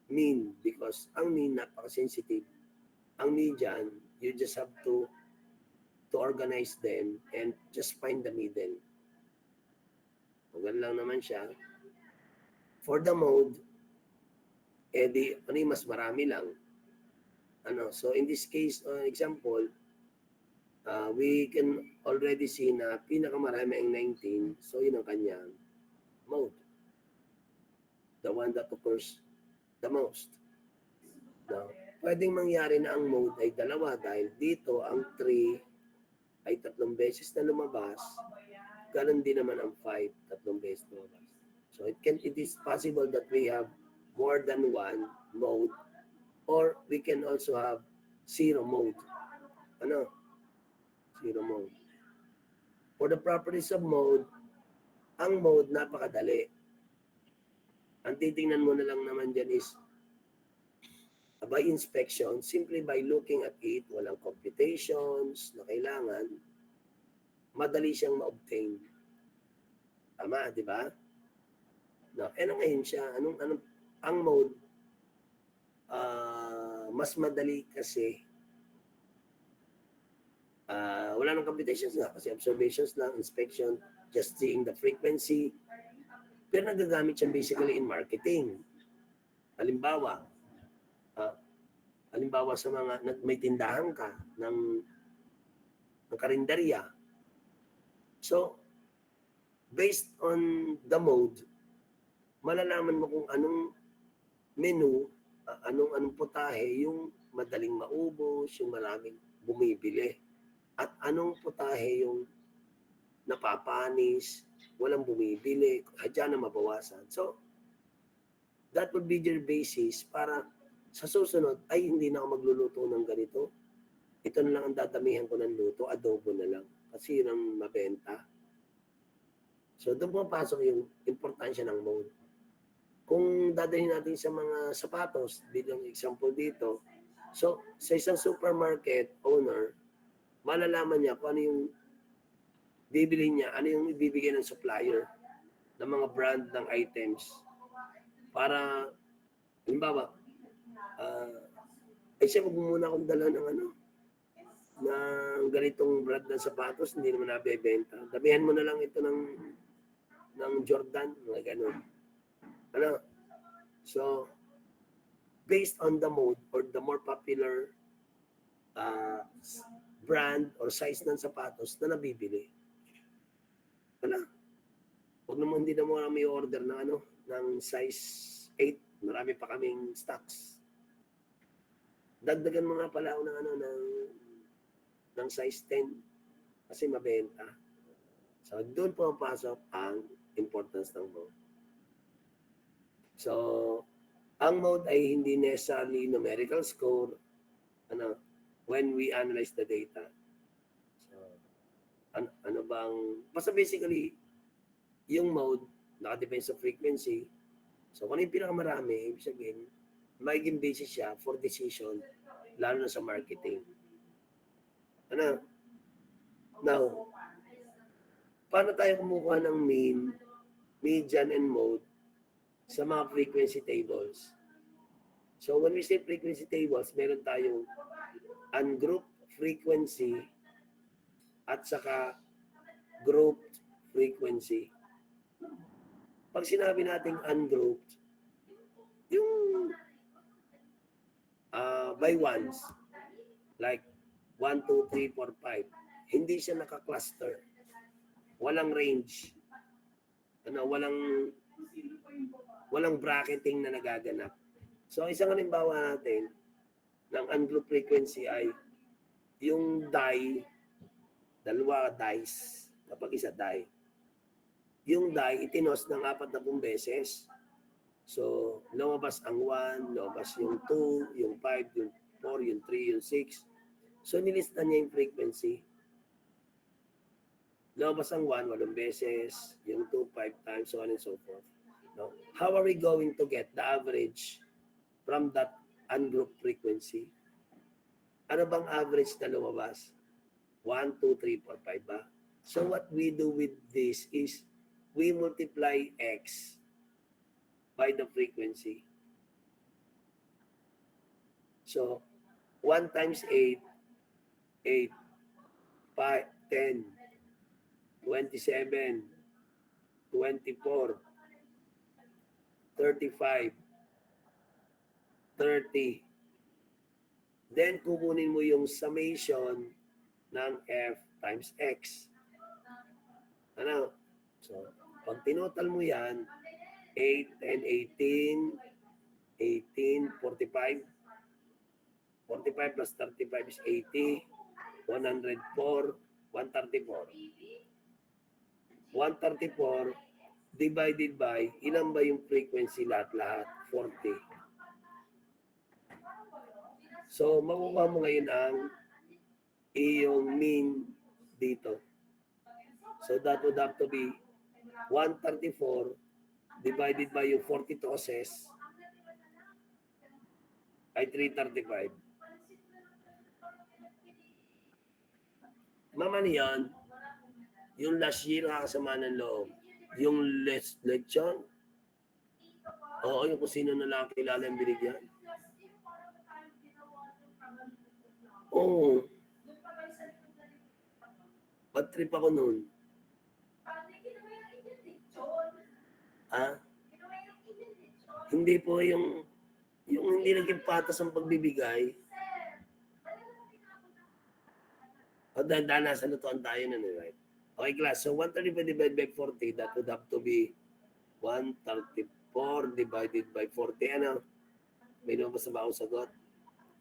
mean, because ang mean napaka-sensitive. Ang median, you just have to organize them and just find the middle. Ganun lang naman siya. For the mode, mas marami lang. So in this case, example, we can already see na pinakamarami ang 19, so yun ang kanyang mode. The one that occurs the most. Now, pwedeng mangyari na ang mode ay dalawa dahil dito ang 3 ay 3 beses na lumabas. Ganon din naman ang 5, 3 beses lumabas. So it is possible that we have more than one mode, or we can also have zero mode. Zero mode. For the properties of mode, ang mode napakadali. Ang titingnan mo na lang naman dyan is by inspection, simply by looking at it, walang computations na kailangan, madali siyang ma-obtain. Tama, di ba? Now, ngayon siya, ang mode, mas madali kasi, wala nang computations na kasi observations lang, inspection, just seeing the frequency. Pero nagagamit siya basically in marketing. Halimbawa sa mga may tindahan ka ng karinderya. So, based on the mode, malalaman mo kung anong menu, anong putahe yung madaling maubos, yung maraming bumibili, at anong putahe yung napapanis, walang bumibili, hadya na mabawasan. So, that would be your basis para sa susunod ay hindi na ako magluluto ng ganito. Ito na lang ang dadamihan ko ng luto, adobo na lang. Kasi yun ang mabenta. So, doon pumapasok yung importansya ng mode. Kung dadalhin natin sa mga sapatos, bilang example dito, so, sa isang supermarket owner, malalaman niya kung ano yung bibili niya, ano yung ibibigay ng supplier ng mga brand ng items. Para, halimbawa, siya, wag muna akong dala ng ng ganitong brand ng sapatos, hindi naman nabebenta. Damihan mo na lang ito ng Jordan, mga ganun. So, based on the mode or the more popular brand or size ng sapatos na nabibili. Hindi naman kami order ng size 8. Marami pa kaming stocks. Dagdagan mo nga pala ako ng size 10 kasi mabenta. So, doon pumapasok ang importance ng mode. So, ang mode ay hindi necessarily numerical score when we analyze the data. So, ano bang, basta basically, yung mode, nakadepende sa frequency. So, kung ano yung pinakamarami, ibig sabihin, magiging basis siya for decision, lalo na sa marketing. Ano? Now, paano tayo kumukuha ng mean, median, and mode sa mga frequency tables? So, when we say frequency tables, meron tayong ungrouped frequency at saka grouped frequency. Pag sinabi nating ungrouped, yung by ones, like 1, 2, 3, 4, 5, hindi siya naka-cluster. Walang range. Walang bracketing na nagaganap. So, isang halimbawa natin ng ungrouped frequency ay yung die, dalawa dice, kapag isa die. Yung die, itinos ng 40 beses. So, lumabas ang 1, lumabas yung 2, yung 5, yung 4, yung 3, yung 6. So, nilista niya yung frequency. Lumabas ang 1, 8 beses, yung 2, 5 times, so on and so forth. No? How are we going to get the average from that ungrouped frequency? Ano bang average na lumabas? 1, 2, 3, 4, 5 ba? So, what we do with this is we multiply X by the frequency. So, 1 times 8, 8, 5, 10, 27, 24, 35, 30. Then, kukunin mo yung summation ng F times X. Ano? So, pag tinotal mo yan, 8, 10, 18, 18, 45. 45 plus 35 is 80. 104, 134. 134 divided by, ilan ba yung frequency lahat-lahat? 40. So, makukuha mo ngayon ang iyong mean dito. So, that would have to be 134 divided by yung 40 tosses ay 335. Mama niyan, yung last year nakakasama ng loob. Yung lechon, oo, yung kung sino na lang kilala yung binigyan. Oo. Bad trip ako noon. Ha? Hindi po yung hindi naging patas ang pagbibigay. O dahil nasa lutuan tayo na, right? Okay, class. So, 135 divided by 40, that would have to be 134 divided by 40. Ano? May lumabas na ba akong sagot?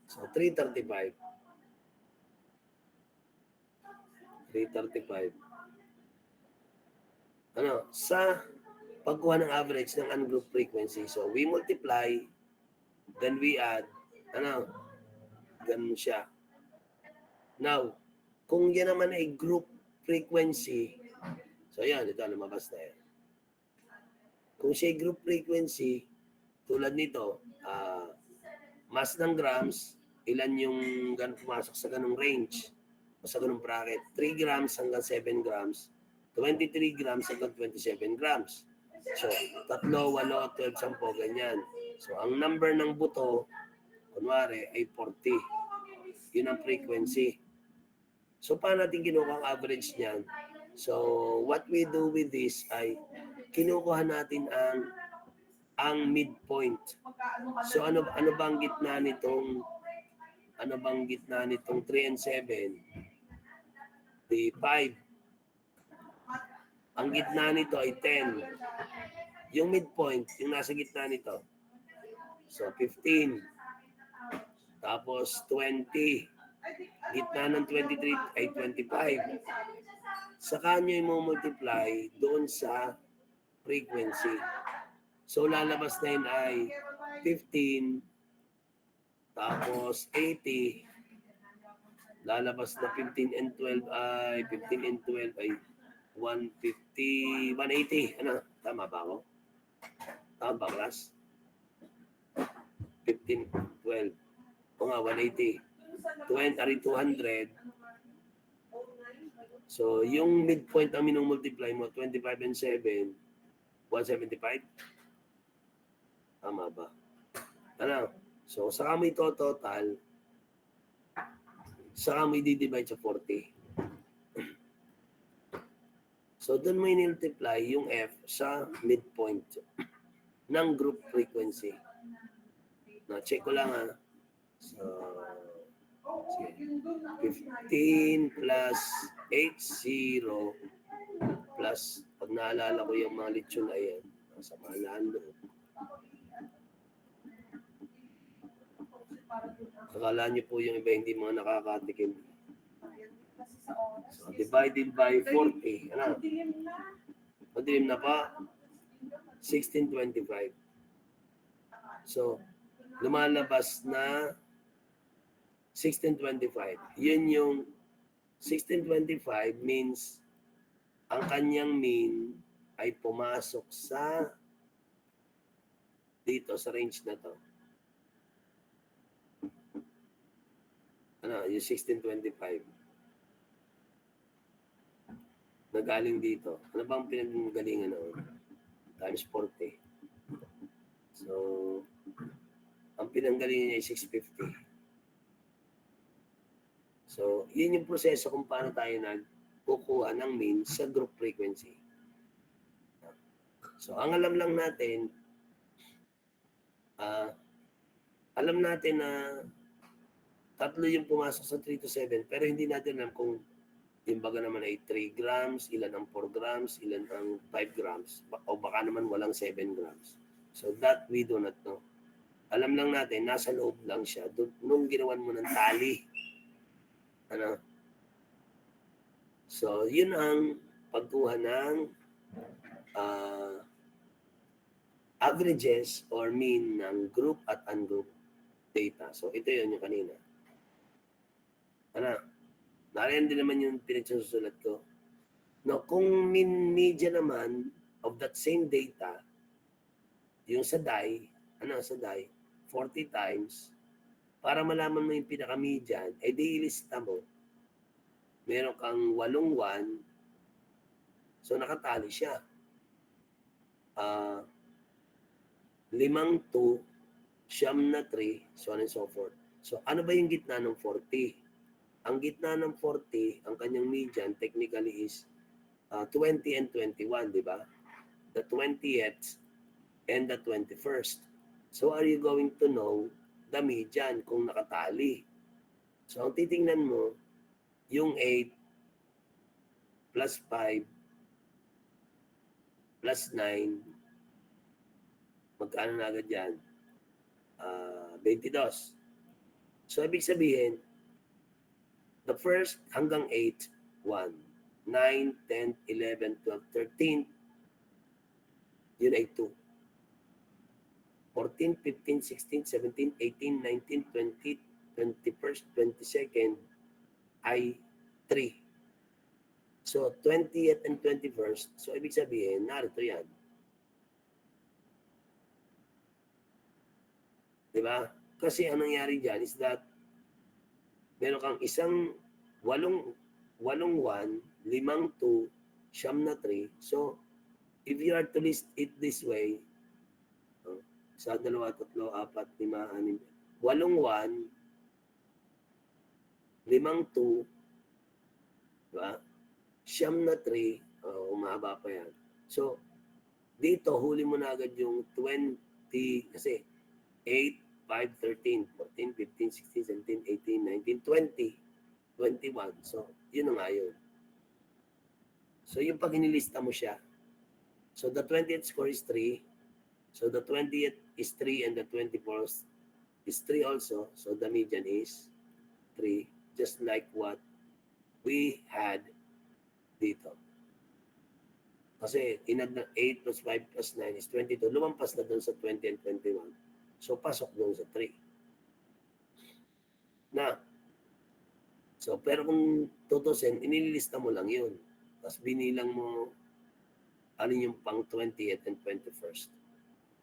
So, 335. 335. Ano? Sa pagkuha ng average ng ungrouped frequency. So, we multiply, then we add. Ano? Ganun siya. Now, kung yan naman ay group frequency, so yan, ito, lumabas na yan. Kung siya group frequency, tulad nito, mass ng grams, ilan yung pumasok sa ganung range o sa ganung bracket? 3 grams hanggang 7 grams, 23 grams hanggang 27 grams. So, 3, 8, 12, 10, ganyan. So, ang number ng buto, kunwari, ay 40. Yun ang frequency. So, paano natin kinukuha ang average niyan? So, what we do with this ay kinukuha natin ang midpoint. So, ano bang gitna nitong 3 and 7? The 5. Ang gitna nito ay 10. Yung midpoint, yung nasa gitna nito. So, 15. Tapos, 20. Gitna ng 23 ay 25. Saka nyo i-multiply doon sa frequency. So, lalabas na yun ay 15, tapos 80, lalabas na 15 and 12 ay 15 and 12 ay 150, 180. Ano? Tama ba ako? Tama ba, class? 15, 12. O nga, 180. 20, ari 200. So, yung midpoint ang minumultiply mo, 25 and 7, 175. Tama ba? Ano? So, saka mo ito total, saka mo i-divide sa 40. So, doon mo i-multiply yung F sa midpoint ng group frequency. Na, check ko lang ha. So, 15 plus 80 plus, pag naalala ko yung mga lechon na yan, sa mahalaan doon. Akala nyo po yung iba hindi mga nakakatikim. So, divided by 40. Ano? Madilim na pa. 1625. So, lumalabas na 1625. Yun yung 1625 means ang kanyang mean ay pumasok sa dito sa range na to. Ano, yung 1625. Nagaling dito. Ano bang pinagalingan na? Times 40. So, ang pinanggalingan niya ay 650. So, yun yung proseso kung paano tayo nagkukuha ng mean sa group frequency. So, ang alam lang natin, alam natin na tatlo yung pumasok sa 3 to 7, pero hindi natin alam kung yung baga naman ay 3 grams, ilan ang 4 grams, ilan ang 5 grams, o baka naman walang 7 grams. So, that we do not know. Alam lang natin, nasa loob lang siya. Nung ginawan mo ng tali. Ano? So, yun ang pagkuha ng averages or mean ng group at ungroup data. So, ito yun yung kanina. Ano? Nariyan din naman yung pinagsusulat ko. No, kung mean media naman of that same data, yung sa DAI, sa DAI, 40 times, para malaman mo yung pinaka-median, di ilista mo. Meron kang 8 1, so nakatali siya. 5 2, 9 3, so on and so forth. So ano ba yung gitna ng 40? Ang gitna ng 40, ang kanyang median technically is 20 and 21, di ba? The 20th and the 21st. So are you going to know the median kung nakatali? So ang titingnan mo, yung 8 plus 5 plus 9, magkano na agad yan? 22. So, ibig sabihin, the first hanggang 8, 1, 9, 10, 11, 12, 13, yun ay 2. 14, 15, 16, 17, 18, 19, 20, 21st, 22nd ay 3. So, 20th and 21st, so ibig sabihin, narito yan. Diba? Kasi ang nangyari dyan is that meron kang isang 8 1, 5 2, 9 3. So, if you are to list it this way, sa 2, 3, 4, 5, 6, 8 1, 5 2, diba? 9 3, umaba pa yan. So, dito, huli mo na agad yung 20, kasi 8, 5, 13, 14, 15, 16, 17, 18, 19, 20, 21. So, yun na nga yun. So, yung pag inilista mo siya, so the 20th score is 3. So, the 20th is 3 and the 24th is 3 also. So, the median is 3. Just like what we had dito. Kasi, inad na 8 plus 5 plus 9 is 22. Lumampas na doon sa 20 and 21. So, pasok doon sa 3. Na, So, pero kung tutusin, inililista mo lang yun. Tapos binilang mo alin yung pang 20th and 21st.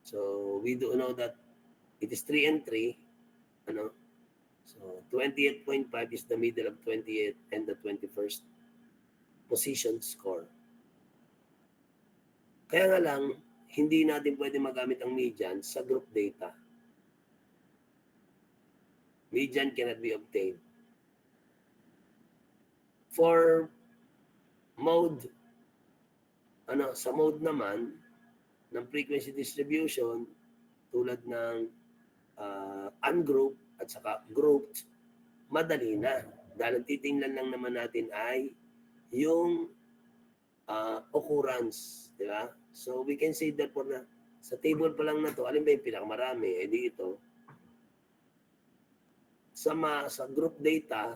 So, we do know that it is 3 and 3. Ano? So, 28.5 is the middle of 20th and the 21st position score. Kaya nga lang, hindi natin pwede magamit ang median sa group data. Median cannot be obtained. For mode, sa mode naman ng frequency distribution, tulad ng ungrouped at saka grouped, madali na. Dahil titingnan lang naman natin ay yung occurrence, di ba? So we can say that na sa table pa lang na to, alin ba yung pinakamarami? Eh di ito. Sa group data,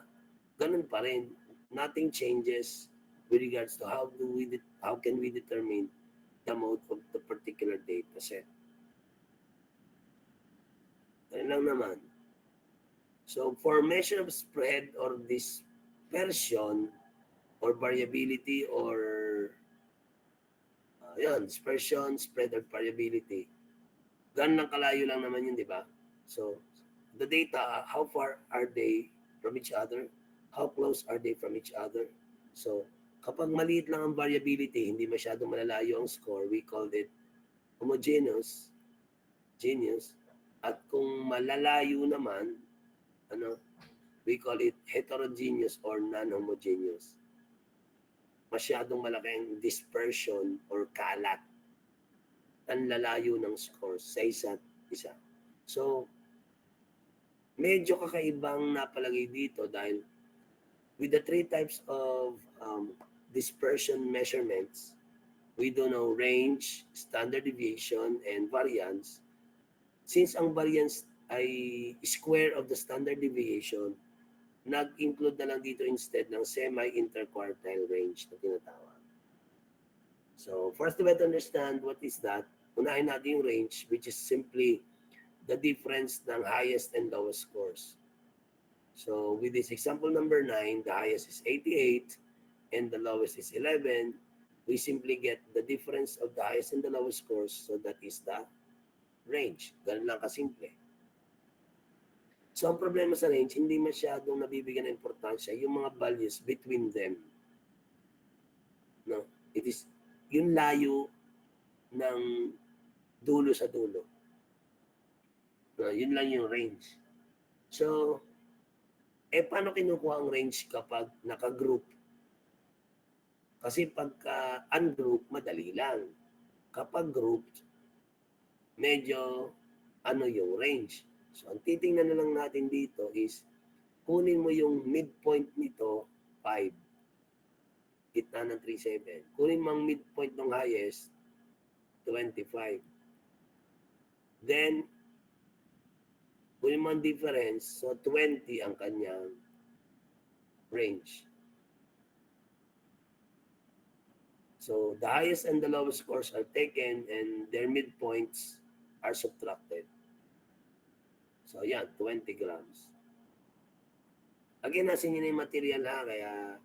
ganun pa rin. Nothing changes with regards to how can we determine the mode of the particular data set. Ganun lang naman. So for measure of spread or dispersion or variability or dispersion, spread, or variability, ganun lang kalayo lang naman yun, di ba? So the data, how far are they from each other? How close are they from each other? So kapag maliit lang ang variability, hindi masyadong malalayo ang score, we call it homogeneous, genius. At kung malalayo naman, we call it heterogeneous or non-homogeneous. Masyadong malaking dispersion or kalat ang lalayo ng scores sa isa't isa. So, medyo kakaibang napalagay dito dahil with the 3 types of dispersion measurements, we do know range, standard deviation, and variance. Since ang variance ay square of the standard deviation, nag-include na lang dito instead ng semi-interquartile range na tinatawag. So, for us to better understand what is that, unahin natin yung range, which is simply the difference ng highest and lowest scores. So, with this example number 9, the highest is 88 and the lowest is 11. We simply get the difference of the highest and the lowest scores, so that is the range. Ganun lang kasimple. So, ang problema sa range, hindi masyadong nabibigyan ng importansya yung mga values between them. No? It is yung layo ng dulo sa dulo. No? Yun lang yung range. So, paano kinukuha ang range kapag naka-group? Kasi pagka ungroup, madali lang. Kapag grouped, medyo yung range. So, ang titingnan na lang natin dito is, kunin mo yung midpoint nito, 5. Gitna ng 3.7. Kunin mo ang midpoint ng highest, 25. Then, kunin mo ang difference, so 20 ang kanyang range. So, the highest and the lowest scores are taken and their midpoints are subtracted. So, yan, 20 grams. Again, nasin yun yung material ha, kaya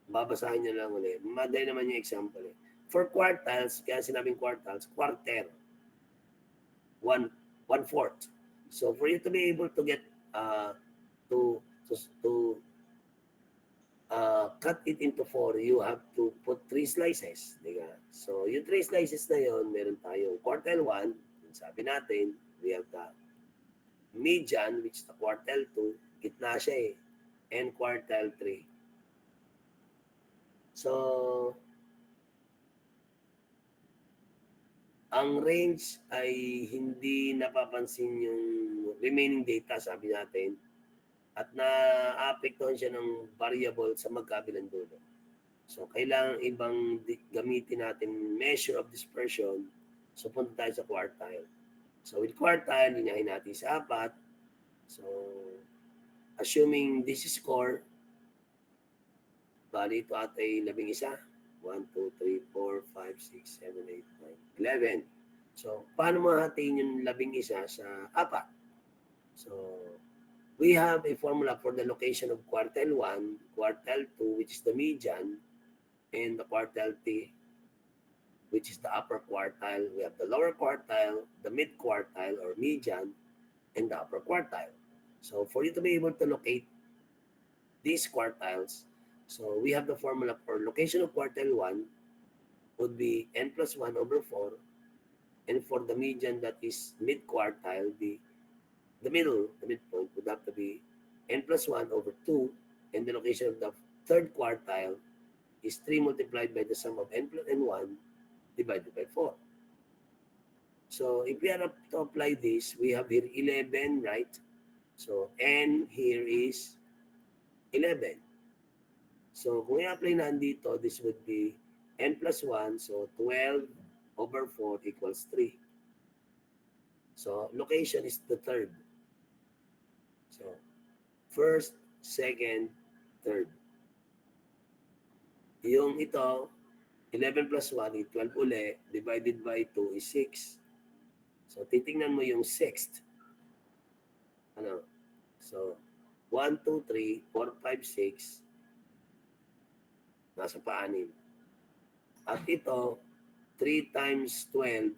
babasahin nyo lang ulit. Maday naman yung example. For quartiles, kaya sinabing quartiles, quarter. One-fourth. So, for you to be able to get, cut it into 4, you have to put 3 slices. Diba? So, yung 3 slices na yun, meron tayong quartile 1, sabi natin, we have the median, which is the quartile 2, gitna siya and quartile 3. So, ang range ay hindi napapansin yung remaining data, sabi natin, at na-apektuhan siya ng variable sa magkabilang dulo. So, kailangan ibang gamitin natin measure of dispersion. So, punta tayo sa quartile. So, with quartile, linyahin natin sa 4. So, assuming this is score, bali ito at ay 11. 1, 2, 3, 4, 5, 6, 7, 8, 9, 11. So, paano mahatiin yung 11 sa 4? So, we have a formula for the location of quartile 1, quartile 2, which is the median, and the quartile T, which is the upper quartile. We have the lower quartile, the mid quartile or median, and the upper quartile. So for you to be able to locate these quartiles, so we have the formula for location of quartile 1 would be n plus 1 over 4, and for the median that is mid quartile, the midpoint would have to be n plus 1 over 2, and the location of the third quartile is 3 multiplied by the sum of n plus n1 divided by 4. So if we are to apply this, we have here 11, right? So n here is 11. So kung i-apply na dito, this would be n plus 1, so 12 over 4 equals 3. So location is the third. So first, second, third. Yung ito, 11 plus 1 is 12 uli, divided by 2 is 6. So titingnan mo yung sixth. Ano? So 1, 2, 3, 4, 5, 6. Nasa pa-6. At ito, 3 times 12,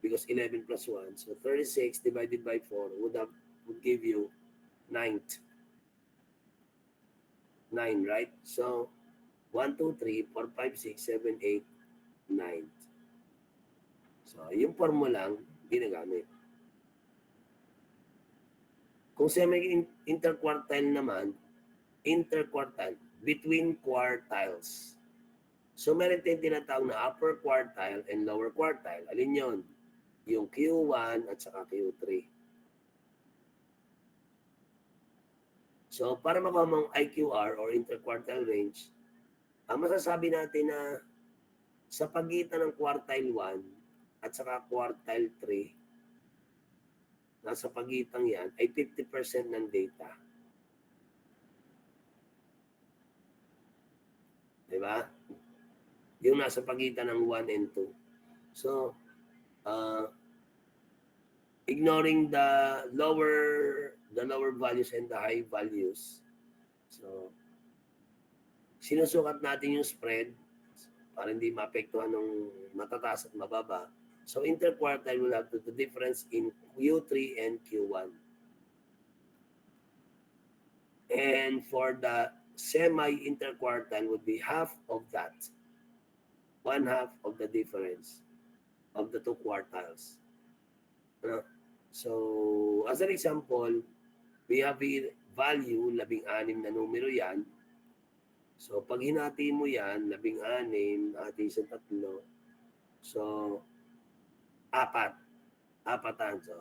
because 11 plus 1. So 36 divided by 4 would give you 9. 9, right? So 1, 2, 3, 4, 5, 6, 7, 8, 9. So yung formulang ginagamit. Kung semi-interquartile naman, interquartile, between quartiles. So meron tayong tinatawag na upper quartile and lower quartile. Alin yon? Yung Q1 at saka Q3. So para makuha mong IQR or interquartile range, masasabi natin na sa pagitan ng quartile 1 at saka quartile 3, nasa pagitan yan ay 50% ng data. Diba? Yung nasa pagitan ng 1 and 2. So, ignoring the lower values and the high values. So, sinusukat natin yung spread para hindi maapektuhan ng matataas at mababa. So, interquartile will have the difference in Q3 and Q1. And for the semi-interquartile would be half of that. 1/2 of the difference of the two quartiles. So, as an example, we have here value, 16 na numero yan. So, pag hinati mo yan, 16, hati sa 3. So, 4. Apatan. So,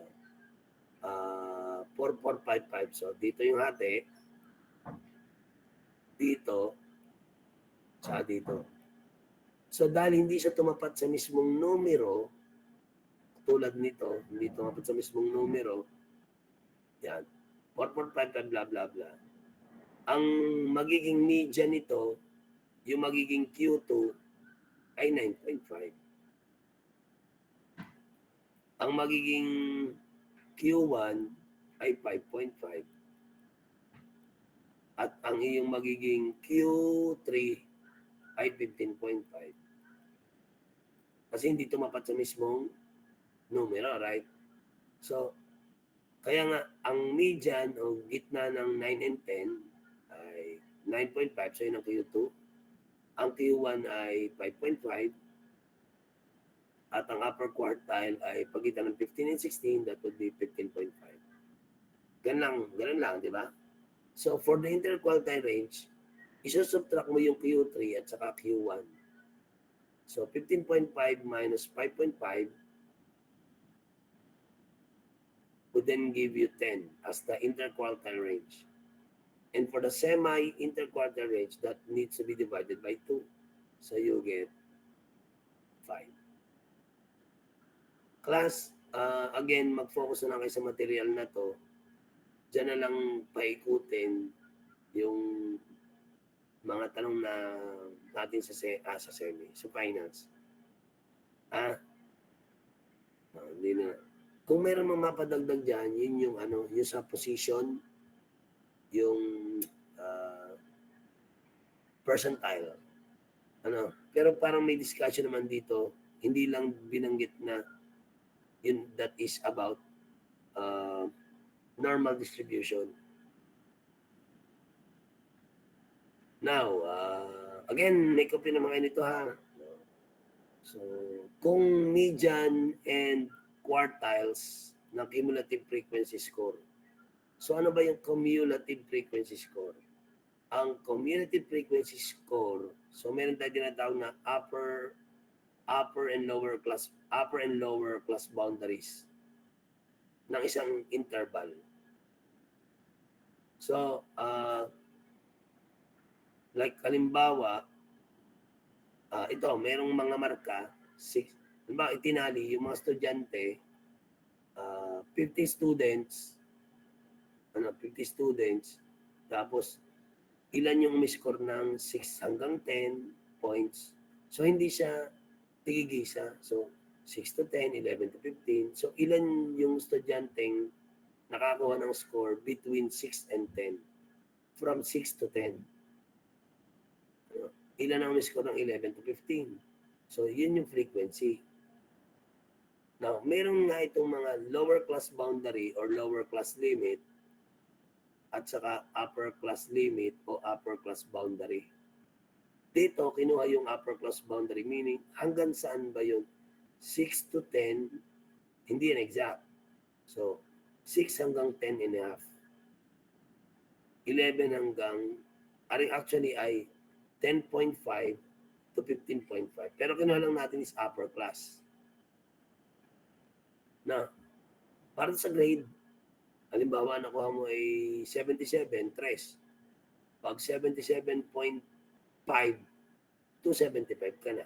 4, 4, 5, 5. So, dito yung hati. Dito. Sa dito. So, dahil hindi siya tumapat sa mismong numero, tulad nito, hindi tumapat sa mismong numero, yan, 4, 4, 5, 5, blah, blah, blah. Ang magiging median nito, yung magiging Q2 ay 9.5. Ang magiging Q1 ay 5.5. At ang iyong magiging Q3 ay 15.5. Kasi hindi tumapat sa mismong numero, right? So, kaya nga, ang median o gitna ng 9 and 10 ay 9.5. So, yun ang Q2. Ang Q1 ay 5.5. At ang upper quartile ay pagitan ng 15 and 16, that would be 15.5. Ganun lang, di ba? So, for the interquartile range, isusubtract mo yung Q3 at saka Q1. So, 15.5 minus 5.5 would then give you 10 as the interquartile range. And for the semi-interquartile range, that needs to be divided by 2. So, you get 5. Class, again, mag-focus na lang kayo sa material na to. Diyan na lang paikutin yung mga tanong na natin sa semi, sa finance. Hindi na. Kung meron mga mapadagdag dyan, yun yung yung sa position, yung uh, percentile. Ano? Pero parang may discussion naman dito, hindi lang binanggit na yun that is about normal distribution. Now, again, may copy naman kayo nito ha. So, kung median and quartiles ng cumulative frequency score. So, ano ba yung cumulative frequency score? Ang cumulative frequency score, so meron tayo tinatawag na upper and lower class boundaries ng isang interval. So, like halimbawa, ito, merong mga marka, halimbawa itinali yung mga estudyante, 50 students, 50 students, tapos ilan yung may score ng 6 hanggang 10 points. So, hindi siya tigigisa. So, 6 to 10, 11 to 15. So, ilan yung estudyanteng nakakuha ng score between 6 and 10? From 6 to 10. Ilan ang may score ng 11 to 15? So, yun yung frequency. Now, meron nga itong mga lower class boundary or lower class limit at saka upper class limit o upper class boundary. Dito, kinuha yung upper class boundary, meaning hanggang saan ba yun? 6 to 10, hindi yan exact. So, 6 hanggang 10 and a half. 11 hanggang, actually ay 10.5 to 15.5. Pero kinuha lang natin is upper class. Na, para sa grade, halimbawa nakuha mo ay 77, 3. Pag 77.5 to 75 ka na.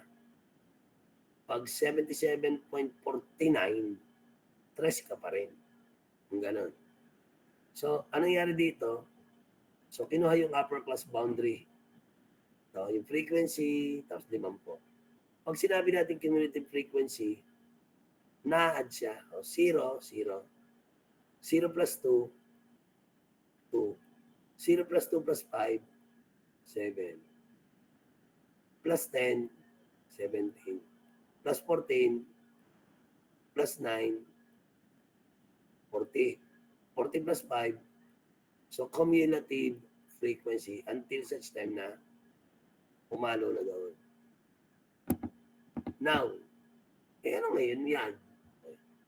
Pag 77.49, 3 ka pa rin. Yung ganun. So, anong nangyari dito? So, kinuha yung upper class boundary. So, yung frequency, tapos 10. Pag sinabi natin cumulative frequency, na-add siya. O, 0, 0. 0 plus 2, 2. 0 plus 2 plus 5, 7. Plus 10, 17. Plus 14, plus 9, 40. 40 plus 5. So, cumulative frequency until such time na pumalo na doon. Now, ano ngayon yan?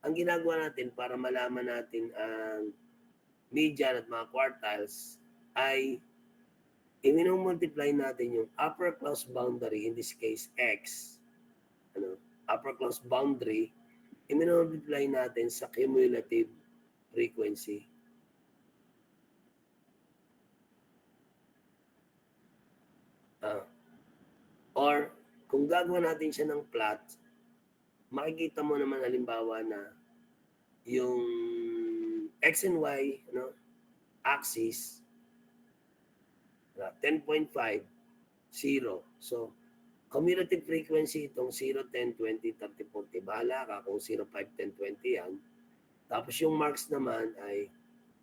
Ang ginagawa natin para malaman natin ang median at mga quartiles ay i-multiply natin yung upper class boundary, in this case, x. Upper class boundary, i-multiply natin sa cumulative frequency. Or, kung gagawa natin siya ng plot, makikita mo naman halimbawa na yung x and y axis 10.5, 0. So, cumulative frequency itong 0, 10, 20, 30, 40. Bahala ka kung 0, 5, 10, 20 yan. Tapos yung marks naman ay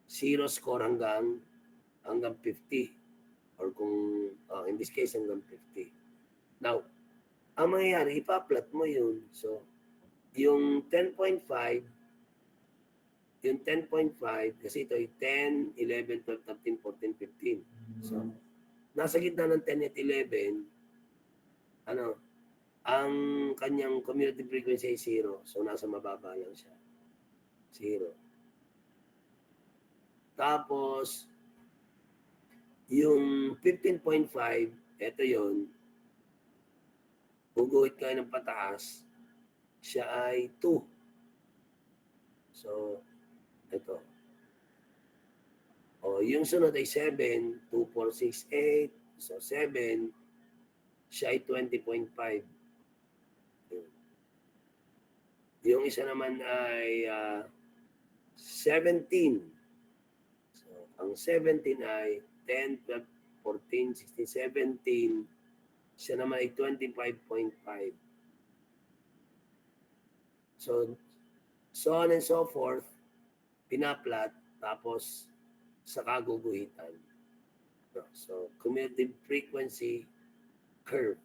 0 score hanggang 50. Or kung, in this case, hanggang 50. Now, ang mangyayari, ipa-plot mo yun. So, yung 10.5, kasi ito ay 10, 11, 12, 13, 14, 15. So, nasa gitna ng 10 at 11, ang kanyang cumulative frequency ay 0. So, nasa mababa lang siya. 0. Tapos, yung 15.5, ito yun, guguhit kayo ng pataas, siya ay 2. So, ito. O, yung sunod ay 7, 2, 4, 6, 8. So, 7, siya ay 20.5. Yung isa naman ay 17. So, ang 17 ay 10, 12, 14, 16, 17. Siya naman ay 25.5. So on and so forth, pinaplat, tapos sa kaguguhitan. So, cumulative frequency curve.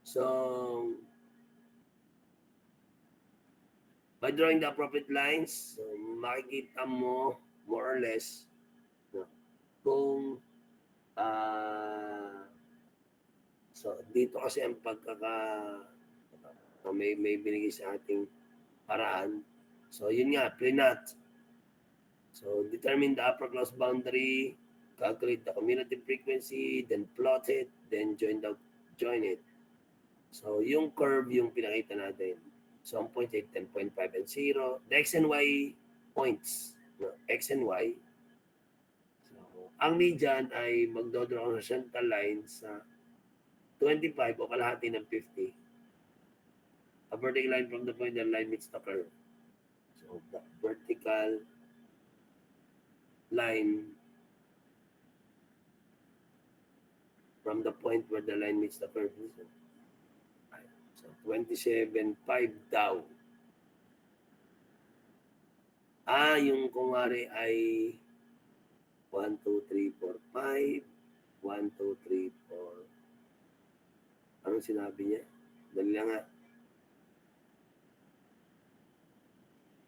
So, by drawing the appropriate lines, so makikita mo more or less kung so dito kasi ang may binigay sa ating paraan. So, yun nga, pre-nut. So, determine the upper close boundary, calculate the cumulative frequency, then plot it, then join it. So, yung curve yung pinakita natin. So, ang points ay 10.5 and 0. The X and Y points. No, X and Y. So, ang median ay magdodraw ang horizontal line sa 25 o kalahati ng 50. A vertical line from the point the line meets the curve. So, the vertical line from the point where the line meets the curve. So, 27.5 daw. Yung kumari ay 1, 2, 3, 4, 5. 1, 2, 3, 4. Anong sinabi niya? Dali lang nga.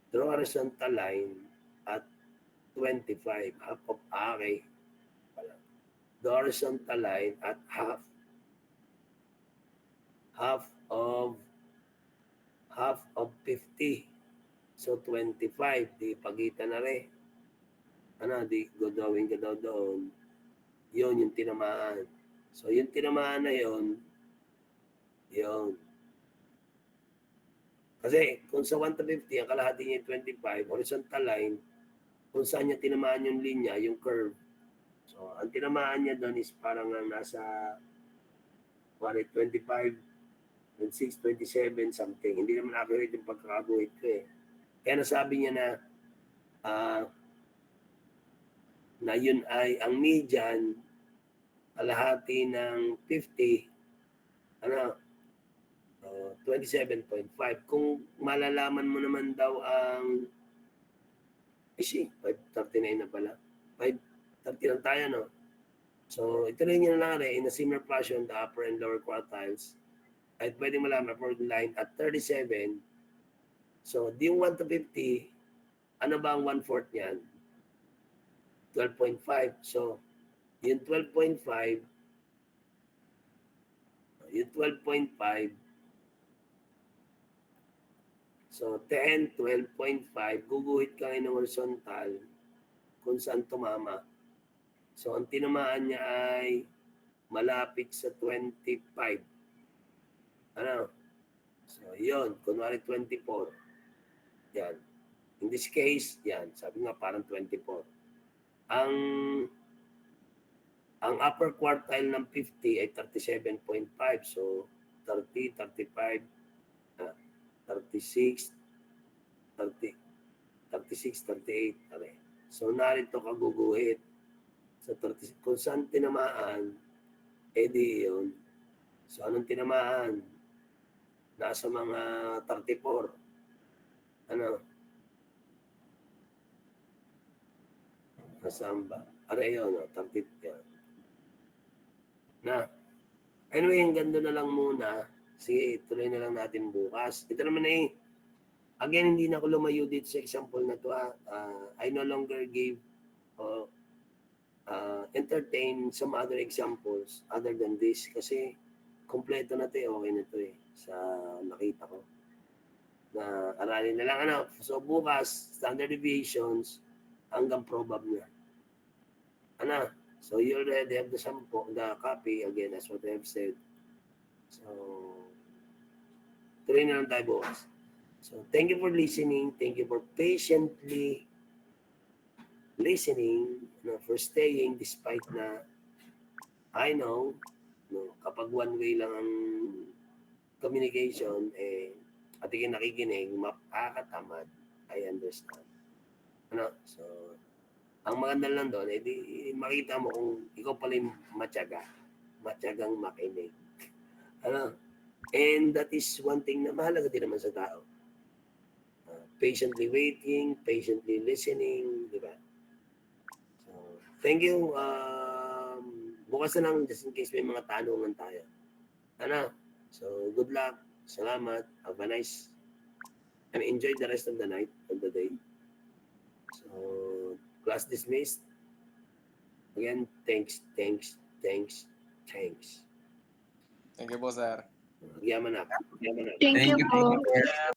Draw a horizontal line at 25. Half of okay. The horizontal line at half of 50. So 25, di pagitan na rin. Di gagawin ka daw doon. Yun yung tinamaan. So yung tinamaan na yun. Kasi kung sa 1 to 50, ang kalahati niya 25, horizontal line, kung saan niya tinamaan yung linya, yung curve. So ang tinamaan niya doon is parang nasa 25, 26, 27, something. Hindi naman accurate yung pagkakaguhit ko eh. Kaya nasabi niya na yun ay ang median, kalahati ng 50, 27.5. Kung malalaman mo naman daw ang 539 na pala. 530 lang tayo, no? So, ito rin yung nangyari in a similar fashion, the upper and lower quartiles ay pwede malaman for the line at 37. So, di yung 1 to 50, ano ba ang 1/4 niyan? 12.5. So, yung 12.5, so 10, 12.5, guguhit ka ngayon ng horizontal kung saan tumama. So, ang tinamaan niya ay malapit sa 25. So, yun. Kunwari 24. Yan. In this case, yan. Sabi nga parang 24. Ang upper quartile ng 50 ay 37.5. So, 30, 35, 36, 30, 36, 38. So, narito ka guguhit. So, 30, kung saan tinamaan, di yun. So, anong tinamaan? Nasa mga 34. Nasaan ba? Yun, 30. Yan. Anyway, hanggang doon na lang muna. Sige, tuloy na lang natin bukas. Ito naman again, hindi na ako lumayo dito sa example na to. I no longer give entertain some other examples other than this kasi kompleto na to okay na to sa nakita ko. Na aralin na lang So bukas, standard deviations hanggang probab niya. So you already have the copy again as what I have said. So tuloy na lang tayo bukas. So thank you for listening. Thank you for patiently listening, for staying despite na I know, kapag one way lang ang communication, at ikay nakikinig, makakatamad. I understand. So, ang maganda lang doon, di makita mo kung ikaw pala yung matyagang makinig. And that is one thing na mahalaga din naman sa tao. Patiently waiting, patiently listening, di ba? Thank you. Bukas na lang just in case may mga tanungan tayo. Ano? So, good luck. Salamat. Have a nice and enjoy the rest of the night, of the day. So, class dismissed. Again, thanks. Thank you po, sir. Yaman na. Thank you po. sir.